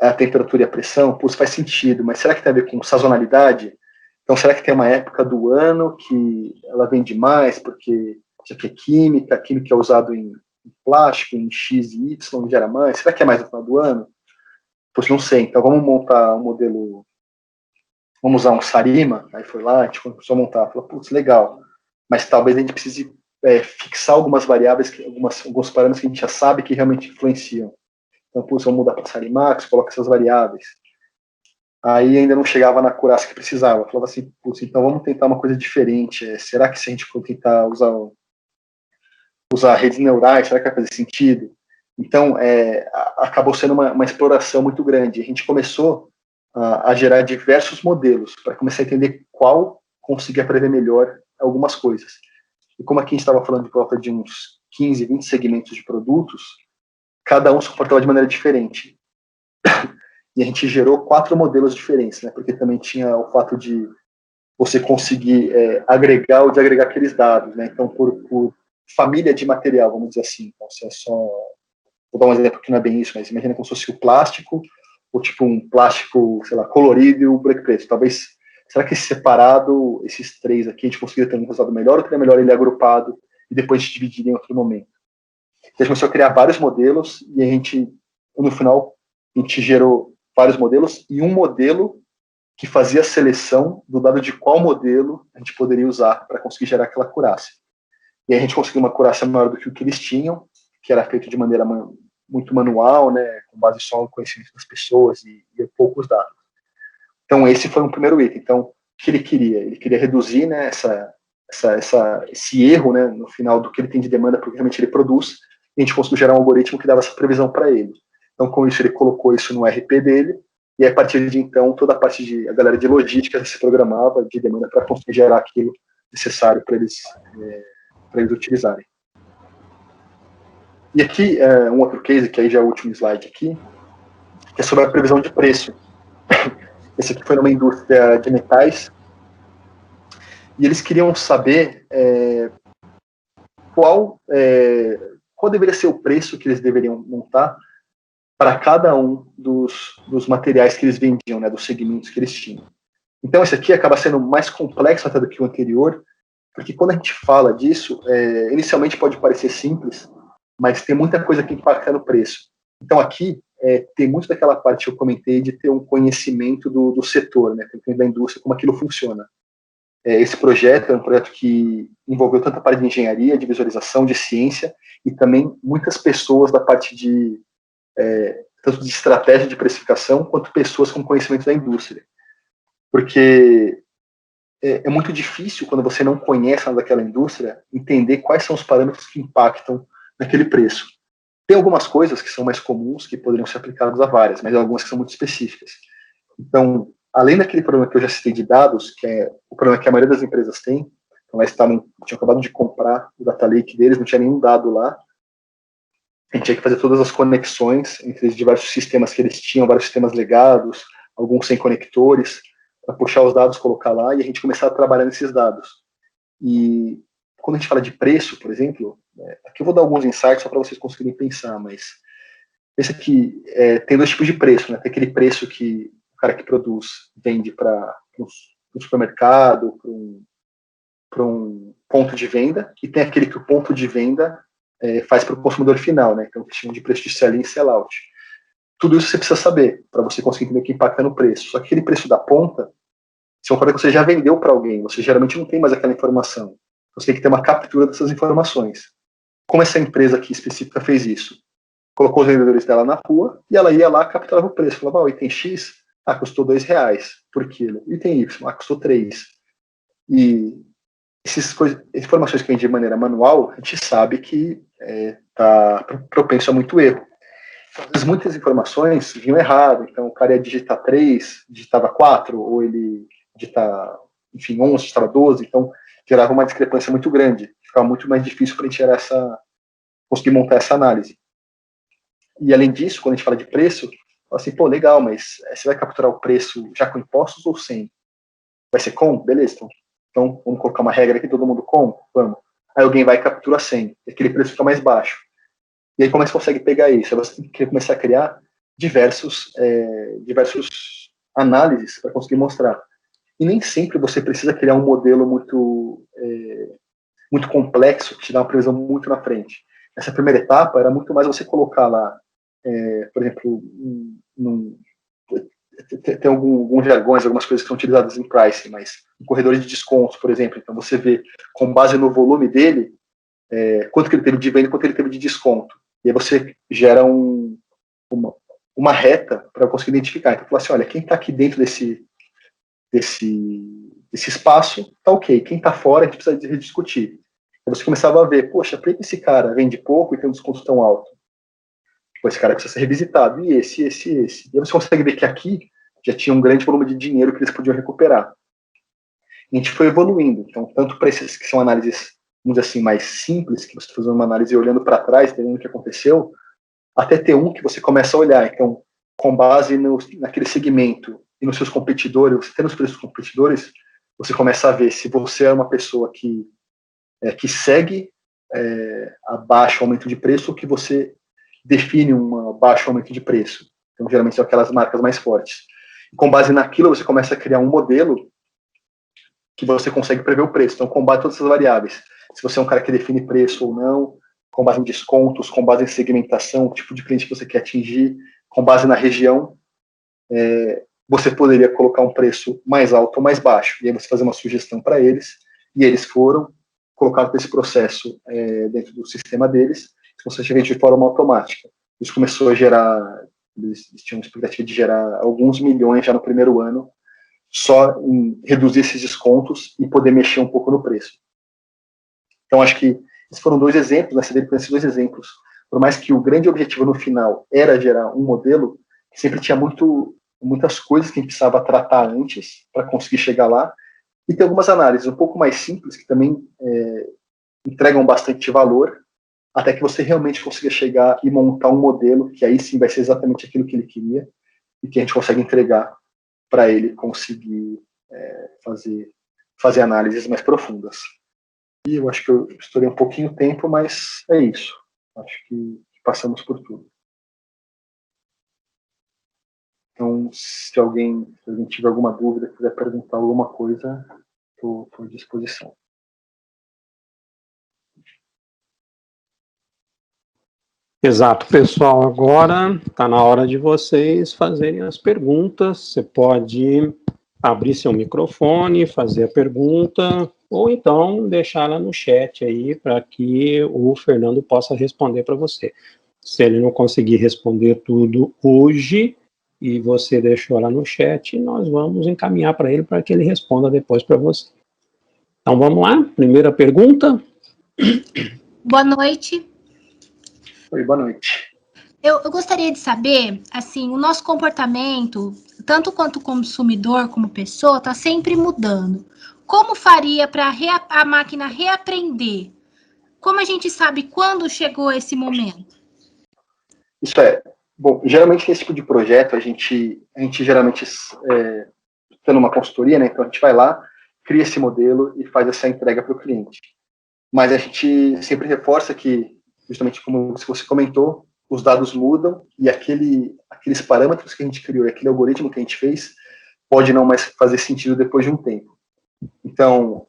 a temperatura e a pressão? Putz, faz sentido, mas será que tem a ver com sazonalidade? Então, será que tem uma época do ano que ela vende mais, porque isso aqui é química, a química é usado em plástico, em X e Y, gera mais? Será que é mais no final do ano? Pois não sei, então vamos montar um modelo, vamos usar um Sarima, aí foi lá, a gente começou a montar, falou, putz, legal, mas talvez a gente precise fixar algumas variáveis, alguns parâmetros que a gente já sabe que realmente influenciam. Então, putz, vamos mudar para Sarimax, coloca essas variáveis. Aí ainda não chegava na acurácia que precisava, falava assim, putz, então vamos tentar uma coisa diferente, será que se a gente for tentar usar redes neurais, será que vai fazer sentido? Então, acabou sendo uma exploração muito grande. A gente começou a gerar diversos modelos para começar a entender qual conseguia prever melhor algumas coisas. E como aqui a gente estava falando de volta de uns 15, 20 segmentos de produtos, cada um se comportava de maneira diferente. E a gente gerou 4 modelos diferentes, né? Porque também tinha o fato de você conseguir agregar ou desagregar aqueles dados, né? Então, por família de material, vamos dizer assim. Então, se é só... Vou dar um exemplo que não é bem isso, mas imagina como se fosse o plástico, ou tipo um plástico, sei lá, colorido e o branco e preto. Talvez, será que separado, esses 3 aqui, a gente conseguiria ter um resultado melhor, ou seria melhor ele agrupado e depois a gente dividir em outro momento? Então, a gente começou a criar vários modelos e a gente, no final, a gente gerou vários modelos e um modelo que fazia a seleção do dado de qual modelo a gente poderia usar para conseguir gerar aquela acurácia. E aí a gente conseguiu uma acurácia maior do que o que eles tinham, que era feito de maneira muito manual, né, com base só no conhecimento das pessoas e poucos dados. Então, esse foi um primeiro item. Então, o que ele queria? Ele queria reduzir, né, esse erro, né, no final do que ele tem de demanda, porque realmente ele produz, e a gente conseguiu gerar um algoritmo que dava essa previsão para ele. Então, com isso, ele colocou isso no RP dele, e a partir de então, toda a galera de logística se programava de demanda para conseguir gerar aquilo necessário para eles utilizarem. E aqui, um outro case, que aí já é o último slide aqui, que é sobre a previsão de preço. Esse aqui foi numa indústria de metais, e eles queriam saber qual deveria ser o preço que eles deveriam montar para cada um dos materiais que eles vendiam, né, dos segmentos que eles tinham. Então, esse aqui acaba sendo mais complexo até do que o anterior, porque quando a gente fala disso, inicialmente pode parecer simples, mas tem muita coisa que impacta no preço. Então, aqui, tem muito daquela parte que eu comentei de ter um conhecimento do setor, né, da indústria, como aquilo funciona. Esse projeto é um projeto que envolveu tanta parte de engenharia, de visualização, de ciência, e também muitas pessoas da parte tanto de estratégia de precificação, quanto pessoas com conhecimento da indústria. Porque é muito difícil, quando você não conhece nada daquela indústria, entender quais são os parâmetros que impactam naquele preço. Tem algumas coisas que são mais comuns, que poderiam ser aplicadas a várias, mas algumas que são muito específicas. Então, além daquele problema que eu já citei de dados, que é o problema que a maioria das empresas tem, então elas tinham acabado de comprar o data lake deles, não tinha nenhum dado lá, a gente tinha que fazer todas as conexões entre os diversos sistemas que eles tinham, vários sistemas legados, alguns sem conectores, para puxar os dados, colocar lá, e a gente começar a trabalhar nesses dados. E quando a gente fala de preço, por exemplo, aqui eu vou dar alguns insights só para vocês conseguirem pensar, mas pensa que tem dois tipos de preço, né? Tem aquele preço que o cara que produz vende para um supermercado, para um ponto de venda, e tem aquele que o ponto de venda faz para o consumidor final, né? Então, que chamam de preço de sell-in e sell-out. Tudo isso você precisa saber para você conseguir entender o que impacta no preço. Só que aquele preço da ponta, se é uma coisa que você já vendeu para alguém, você geralmente não tem mais aquela informação. Você tem que ter uma captura dessas informações. Como essa empresa aqui específica fez isso? Colocou os vendedores dela na rua e ela ia lá, capturava o preço. Falava, o item X, custou R$2 por quilo. Item Y, custou 3. E essas informações que vem de maneira manual, a gente sabe que está propenso a muito erro. Às vezes muitas informações vinham errado, então o cara ia digitar 3, digitava 4, ou ele digitava, enfim, 11, digitava 12, então gerava uma discrepância muito grande, ficava muito mais difícil para a gente conseguir montar essa análise. E além disso, quando a gente fala de preço, fala assim, pô, legal, mas você vai capturar o preço já com impostos ou sem? Vai ser com? Beleza, então vamos colocar uma regra aqui, todo mundo com? Vamos. Aí alguém vai e captura 100, e aquele preço fica mais baixo. E aí como é que você consegue pegar isso? Você tem que começar a criar diversos análises para conseguir mostrar. E nem sempre você precisa criar um modelo muito complexo que te dá uma previsão muito na frente. Essa primeira etapa era muito mais você colocar lá, por exemplo, tem alguns jargões, algumas coisas que são utilizadas em pricing, mas em corredores de descontos, por exemplo, então você vê, com base no volume dele, quanto que ele teve de venda e quanto ele teve de desconto. E aí você gera uma reta para conseguir identificar. Então, fala assim, olha, quem está aqui dentro desse espaço, está ok. Quem está fora, a gente precisa rediscutir. Aí você começava a ver, poxa, por que esse cara vende pouco e tem um desconto tão alto? Pô, esse cara precisa ser revisitado. E esse. E aí você consegue ver que aqui já tinha um grande volume de dinheiro que eles podiam recuperar. E a gente foi evoluindo. Então, tanto para esses que são análises, vamos dizer assim, mais simples, que você está fazendo uma análise olhando para trás, entendendo o que aconteceu, até ter um que você começa a olhar. Então, com base naquele segmento e nos seus competidores, você tendo os preços dos competidores, você começa a ver se você é uma pessoa que segue abaixo aumento de preço ou que você define um baixo aumento de preço. Então, geralmente são aquelas marcas mais fortes. E com base naquilo, você começa a criar um modelo que você consegue prever o preço. Então, com base em todas essas variáveis. Se você é um cara que define preço ou não, com base em descontos, com base em segmentação, o tipo de cliente que você quer atingir, com base na região, você poderia colocar um preço mais alto ou mais baixo. E aí você fazer uma sugestão para eles, e eles colocaram esse processo dentro do sistema deles, consequentemente de forma automática. Isso começou a gerar, eles tinham uma expectativa de gerar alguns milhões já no primeiro ano, só em reduzir esses descontos e poder mexer um pouco no preço. Então, acho que esses foram dois exemplos, né? Você deve conhecer dois exemplos. Por mais que o grande objetivo no final era gerar um modelo, sempre tinha muitas coisas que a gente precisava tratar antes para conseguir chegar lá. E tem algumas análises um pouco mais simples que também entregam bastante valor, até que você realmente consiga chegar e montar um modelo que aí sim vai ser exatamente aquilo que ele queria e que a gente consegue entregar para ele conseguir fazer análises mais profundas. E eu acho que eu estourei um pouquinho o tempo, mas é isso. Acho que passamos por tudo. Então, se alguém tiver alguma dúvida, quiser perguntar alguma coisa, estou à disposição. Exato, pessoal. Agora está na hora de vocês fazerem as perguntas. Você pode abrir seu microfone, fazer a pergunta, ou então deixar ela no chat aí para que o Fernando possa responder para você. Se ele não conseguir responder tudo hoje e você deixou lá no chat, nós vamos encaminhar para ele para que ele responda depois para você. Então vamos lá, primeira pergunta. Boa noite. Oi, boa noite. Eu gostaria de saber, assim, o nosso comportamento, tanto quanto consumidor como pessoa, está sempre mudando. Como faria para a máquina reaprender? Como a gente sabe quando chegou esse momento? Isso bom, geralmente nesse tipo de projeto, a gente geralmente, tendo uma consultoria, né, então a gente vai lá, cria esse modelo e faz essa entrega para o cliente. Mas a gente sempre reforça que, justamente como você comentou, os dados mudam e aqueles parâmetros que a gente criou, aquele algoritmo que a gente fez, pode não mais fazer sentido depois de um tempo. Então,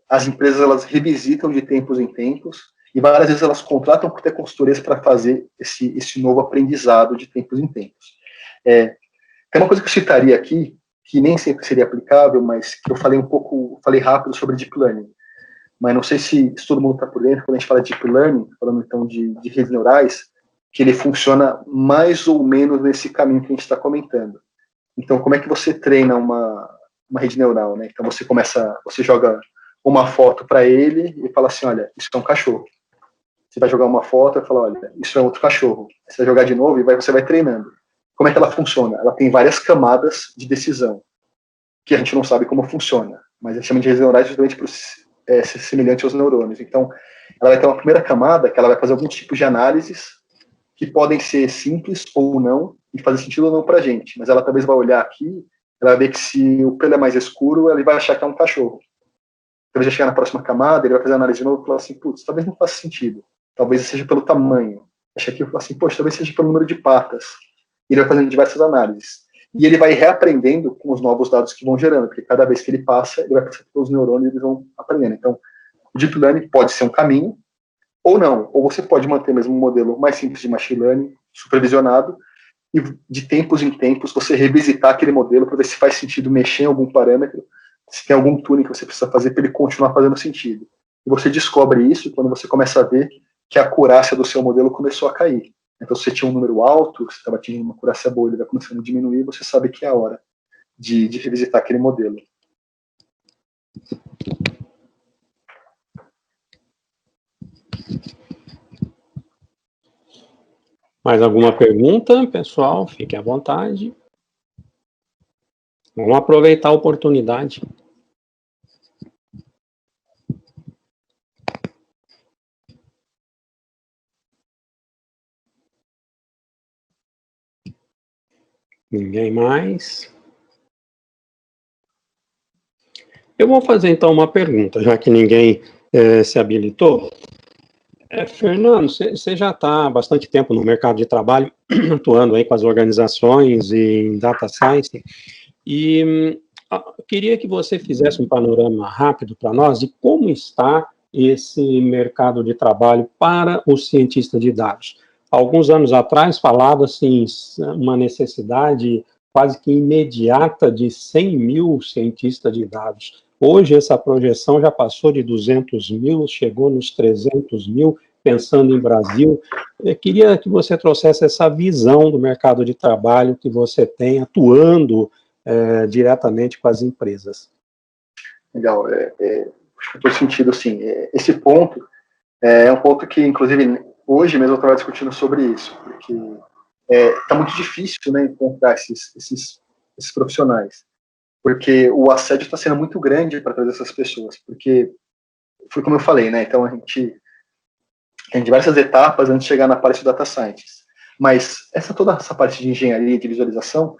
as empresas, elas revisitam de tempos em tempos e várias vezes elas contratam até consultorias para fazer esse novo aprendizado de tempos em tempos. Tem uma coisa que eu citaria aqui, que nem sempre seria aplicável, mas que eu falei rápido sobre Deep Learning. Mas não sei se todo mundo está por dentro, quando a gente fala de Deep Learning, falando então de redes neurais, que ele funciona mais ou menos nesse caminho que a gente está comentando. Então, como é que você treina uma rede neural, né? Então, você joga uma foto para ele e fala assim, olha, isso é um cachorro. Você vai jogar uma foto e fala, olha, isso é outro cachorro. Você vai jogar de novo e você vai treinando. Como é que ela funciona? Ela tem várias camadas de decisão, que a gente não sabe como funciona, mas a gente chama de redes neurais justamente por ser semelhante aos neurônios. Então, ela vai ter uma primeira camada que ela vai fazer algum tipo de análises que podem ser simples ou não, e fazer sentido ou não para a gente. Mas ela talvez vai olhar aqui, ela vai ver que se o pelo é mais escuro, ele vai achar que é um cachorro. Talvez já chegar na próxima camada, ele vai fazer a análise de novo e falar assim, putz, talvez não faça sentido. Talvez seja pelo tamanho. Acho que eu falo assim, poxa, talvez seja pelo número de patas. E ele vai fazendo diversas análises. E ele vai reaprendendo com os novos dados que vão gerando, porque cada vez que ele passa, ele vai passar pelos neurônios e eles vão aprendendo. Então, o Deep Learning pode ser um caminho, ou não. Ou você pode manter mesmo um modelo mais simples de Machine Learning, supervisionado, e de tempos em tempos você revisitar aquele modelo para ver se faz sentido mexer em algum parâmetro, se tem algum tuning que você precisa fazer para ele continuar fazendo sentido. E você descobre isso quando você começa a ver que a acurácia do seu modelo começou a cair. Então, se você tinha um número alto, você estava atingindo uma acurácia boa, ele vai começando a diminuir, você sabe que é a hora de revisitar aquele modelo. Mais alguma pergunta, pessoal? Fiquem à vontade. Vamos aproveitar a oportunidade. Ninguém mais? Eu vou fazer, então, uma pergunta, já que ninguém se habilitou. Fernando, você já está há bastante tempo no mercado de trabalho, atuando aí com as organizações em data science, e queria que você fizesse um panorama rápido para nós de como está esse mercado de trabalho para o cientista de dados. Alguns anos atrás falava-se em uma necessidade quase que imediata de 100 mil cientistas de dados. Hoje essa projeção já passou de 200 mil, chegou nos 300 mil, pensando em Brasil. Eu queria que você trouxesse essa visão do mercado de trabalho que você tem atuando diretamente com as empresas. Legal, acho que faz sentido, assim, esse ponto é um ponto que, inclusive, hoje mesmo eu estava discutindo sobre isso, porque está muito difícil, né, encontrar esses profissionais, porque o assédio está sendo muito grande para trazer essas pessoas, porque foi como eu falei, né, então a gente tem diversas etapas antes de chegar na parte do data science, mas toda essa parte de engenharia, de visualização,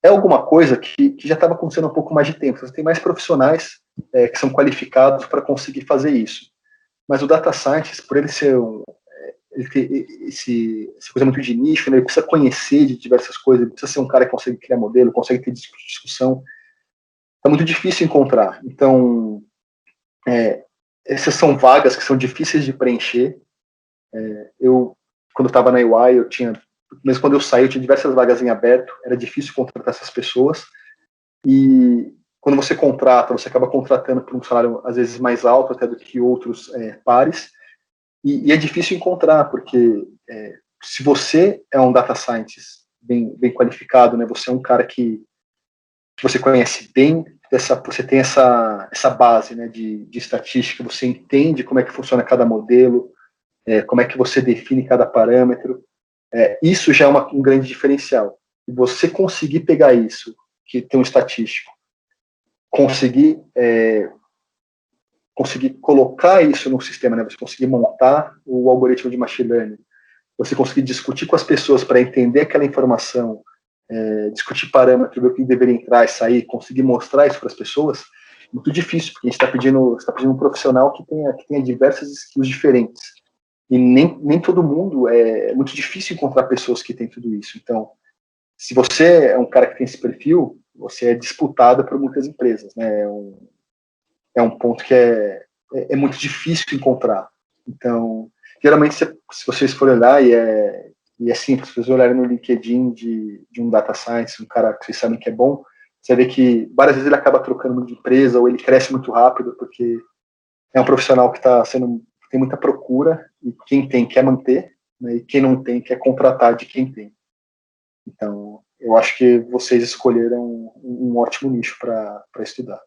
é alguma coisa que já estava acontecendo há um pouco mais de tempo. Você tem mais profissionais que são qualificados para conseguir fazer isso. Mas o data scientist, por ele ser ele ter essa coisa muito de nicho, né, ele precisa conhecer de diversas coisas, ele precisa ser um cara que consegue criar modelo, consegue ter discussão. É muito difícil encontrar. Então, essas são vagas que são difíceis de preencher. Quando eu estava na UI, mesmo quando eu saí, eu tinha diversas vagas em aberto, era difícil contratar essas pessoas. E quando você contrata, você acaba contratando por um salário, às vezes, mais alto até do que outros pares. E é difícil encontrar, porque se você é um data scientist bem qualificado, né, você é um cara que você conhece bem, você tem essa base, né, de estatística, você entende como é que funciona cada modelo, como é que você define cada parâmetro, isso já é um grande diferencial. E você conseguir pegar isso, que tem um estatístico, conseguir colocar isso no sistema, né? Você conseguir montar o algoritmo de machine learning, você conseguir discutir com as pessoas para entender aquela informação, discutir parâmetros, ver o que deveria entrar e sair, conseguir mostrar isso para as pessoas, muito difícil, porque a gente está pedindo um profissional que tenha diversas skills diferentes. E nem todo mundo, é muito difícil encontrar pessoas que têm tudo isso. Então, se você é um cara que tem esse perfil, você é disputado por muitas empresas, né? É um ponto que é muito difícil encontrar. Então, geralmente, se vocês forem olhar, e é simples, se vocês olharem no LinkedIn de um data science, um cara que vocês sabem que é bom, você vê que várias vezes ele acaba trocando de empresa, ou ele cresce muito rápido, porque é um profissional que tem muita procura, e quem tem quer manter, né, e quem não tem quer contratar de quem tem. Então, eu acho que vocês escolheram um ótimo nicho para estudar.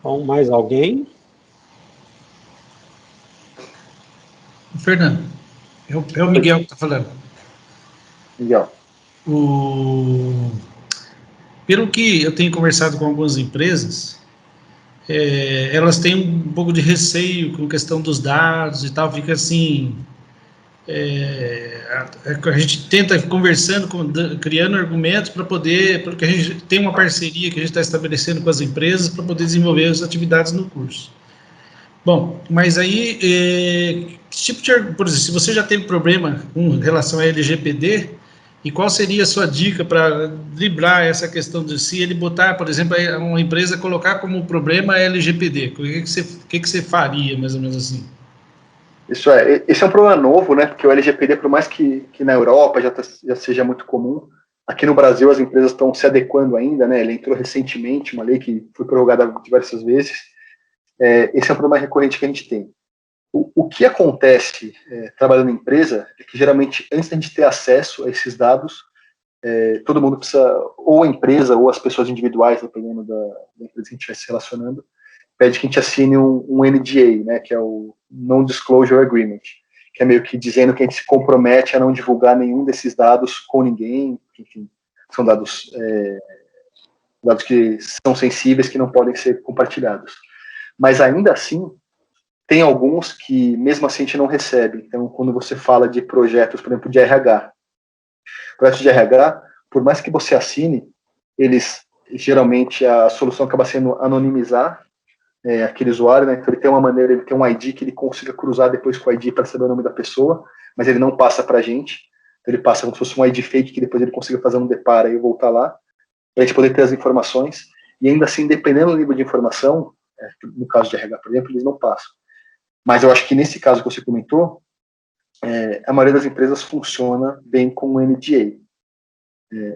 Bom, mais alguém? Fernando, é o Miguel que está falando. Miguel. Pelo que eu tenho conversado com algumas empresas, elas têm um pouco de receio com a questão dos dados e tal, fica assim... a gente tenta conversando, criando argumentos porque a gente tem uma parceria que a gente está estabelecendo com as empresas para poder desenvolver as atividades no curso. Bom, mas aí, por exemplo, se você já teve problema com relação a LGPD, e qual seria a sua dica para driblar essa questão de se ele botar, por exemplo, uma empresa colocar como problema a LGPD? O que você faria, mais ou menos assim? Esse é um problema novo, né? Porque o LGPD, por mais que na Europa já seja muito comum, aqui no Brasil as empresas estão se adequando ainda, né? Ele entrou recentemente, uma lei que foi prorrogada diversas vezes. Esse é um problema recorrente que a gente tem. O que acontece trabalhando em empresa é que geralmente antes da gente ter acesso a esses dados, todo mundo precisa, ou a empresa ou as pessoas individuais, dependendo da empresa que a gente vai se relacionando, pede que a gente assine um NDA, né, que é o Non-Disclosure Agreement, que é meio que dizendo que a gente se compromete a não divulgar nenhum desses dados com ninguém, enfim, são dados que são sensíveis, que não podem ser compartilhados. Mas ainda assim, tem alguns que mesmo assim a gente não recebe. Então, quando você fala de projetos, por exemplo, de RH, projetos de RH, por mais que você assine, geralmente a solução acaba sendo anonimizar aquele usuário, né? Então ele tem uma maneira, ele tem um ID que ele consiga cruzar depois com o ID para saber o nome da pessoa, mas ele não passa para a gente. Então ele passa como se fosse um ID fake que depois ele consiga fazer um depara e voltar lá, para a gente poder ter as informações. E ainda assim, dependendo do nível de informação, no caso de RH, por exemplo, eles não passam. Mas eu acho que nesse caso que você comentou, a maioria das empresas funciona bem com o NDA.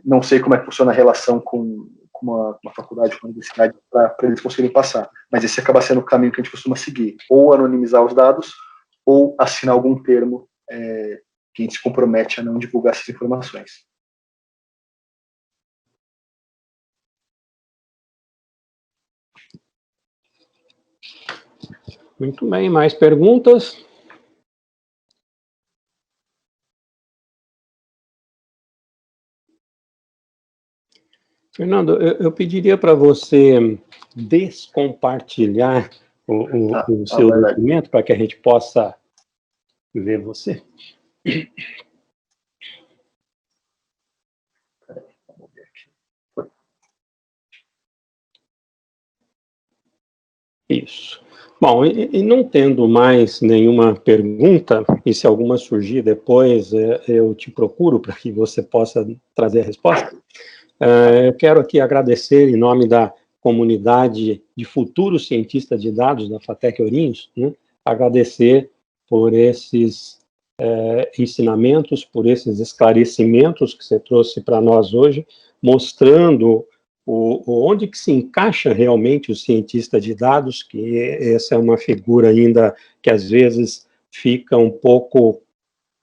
Não sei como é que funciona a relação com uma faculdade, com uma universidade, para eles conseguirem passar. Mas esse acaba sendo o caminho que a gente costuma seguir. Ou anonimizar os dados, ou assinar algum termo que a gente se compromete a não divulgar essas informações. Muito bem, mais perguntas? Fernando, eu pediria para você descompartilhar o seu documento para que a gente possa ver você. Isso. Bom, e não tendo mais nenhuma pergunta, e se alguma surgir depois, eu te procuro para que você possa trazer a resposta. Eu quero aqui agradecer em nome da comunidade de futuros cientistas de dados da FATEC Ourinhos, né, agradecer por esses ensinamentos, por esses esclarecimentos que você trouxe para nós hoje, mostrando onde que se encaixa realmente o cientista de dados, que essa é uma figura ainda que às vezes fica um pouco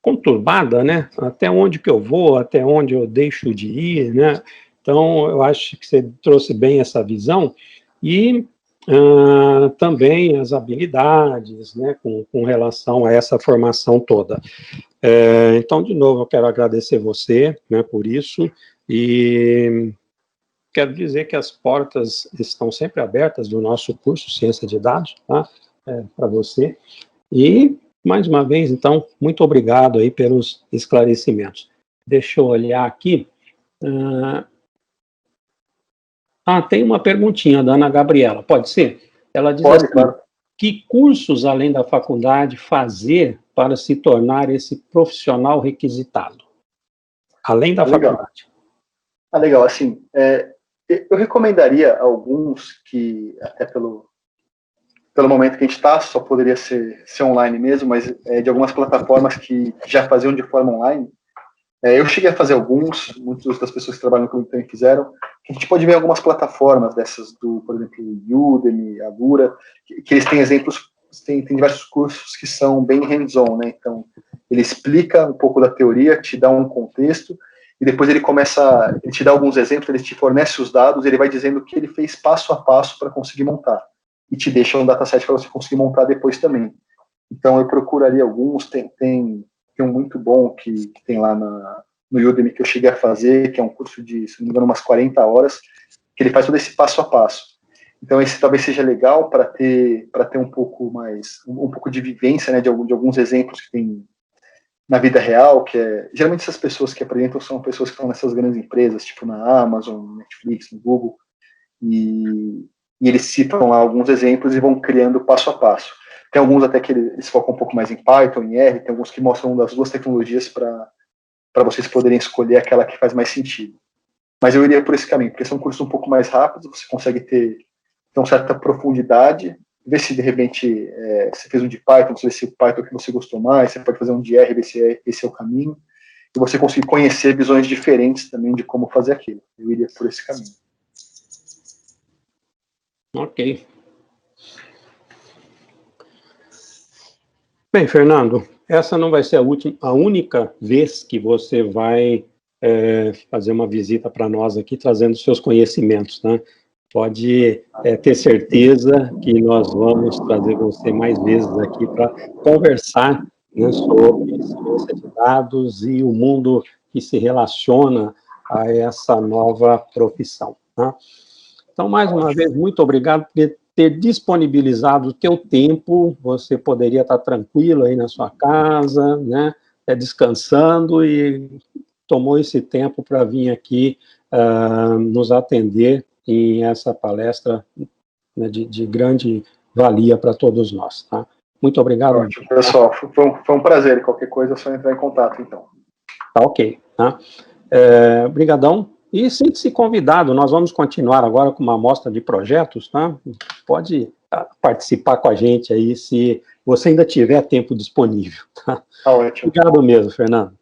conturbada, né? Até onde que eu vou, até onde eu deixo de ir, né? Então, eu acho que você trouxe bem essa visão, e também as habilidades, né, com relação a essa formação toda. Então, de novo, eu quero agradecer você, né, por isso, e quero dizer que as portas estão sempre abertas do nosso curso Ciência de Dados, tá? Para você. E, mais uma vez, então, muito obrigado aí pelos esclarecimentos. Deixa eu olhar aqui. Tem uma perguntinha da Ana Gabriela, pode ser? Ela diz assim, claro. Que cursos, além da faculdade, fazer para se tornar esse profissional requisitado? Além da faculdade. Legal, assim, eu recomendaria alguns que, até pelo momento que a gente está, só poderia ser online mesmo, mas de algumas plataformas que já faziam de forma online. Eu cheguei a fazer alguns, muitas das pessoas que trabalham comigo também fizeram. A gente pode ver algumas plataformas dessas, por exemplo, Udemy, Agora, que eles têm exemplos, tem diversos cursos que são bem hands-on, né? Então, ele explica um pouco da teoria, te dá um contexto, e depois ele te dá alguns exemplos, ele te fornece os dados, ele vai dizendo o que ele fez passo a passo para conseguir montar, e te deixa um dataset para você conseguir montar depois também. Então, eu procuraria alguns, tem um muito bom que tem lá no Udemy que eu cheguei a fazer, que é um curso de, se não me engano, umas 40 horas, que ele faz todo esse passo a passo. Então, esse talvez seja legal para ter um pouco mais, um pouco de vivência, né, de alguns exemplos que tem na vida real, que geralmente essas pessoas que apresentam são pessoas que estão nessas grandes empresas, tipo na Amazon, Netflix, no Google, e eles citam lá alguns exemplos e vão criando passo a passo. Tem alguns até que eles focam um pouco mais em Python, em R, tem alguns que mostram das duas tecnologias para vocês poderem escolher aquela que faz mais sentido. Mas eu iria por esse caminho, porque são cursos um pouco mais rápidos, você consegue ter uma certa profundidade, ver se de repente você fez um de Python, você vê se o Python que você gostou mais, você pode fazer um de R, ver se esse é o caminho, e você conseguir conhecer visões diferentes também de como fazer aquilo. Eu iria por esse caminho. Ok. Bem, Fernando, essa não vai ser a única vez que você vai fazer uma visita para nós aqui, trazendo seus conhecimentos, né? Pode ter certeza que nós vamos trazer você mais vezes aqui para conversar, né, sobre ciência de dados e o mundo que se relaciona a essa nova profissão, né? Então, mais uma vez, muito obrigado por ter disponibilizado o teu tempo. Você poderia estar tranquilo aí na sua casa, né, descansando, e tomou esse tempo para vir aqui nos atender em essa palestra, né, de grande valia para todos nós, tá? Muito obrigado. Ótimo, pessoal, foi um prazer. Qualquer coisa é só entrar em contato, então. Tá ok, tá? Obrigadão. E sinta-se convidado, nós vamos continuar agora com uma amostra de projetos, tá? Pode participar com a gente aí, se você ainda tiver tempo disponível, tá? Tá ótimo. Obrigado mesmo, Fernando.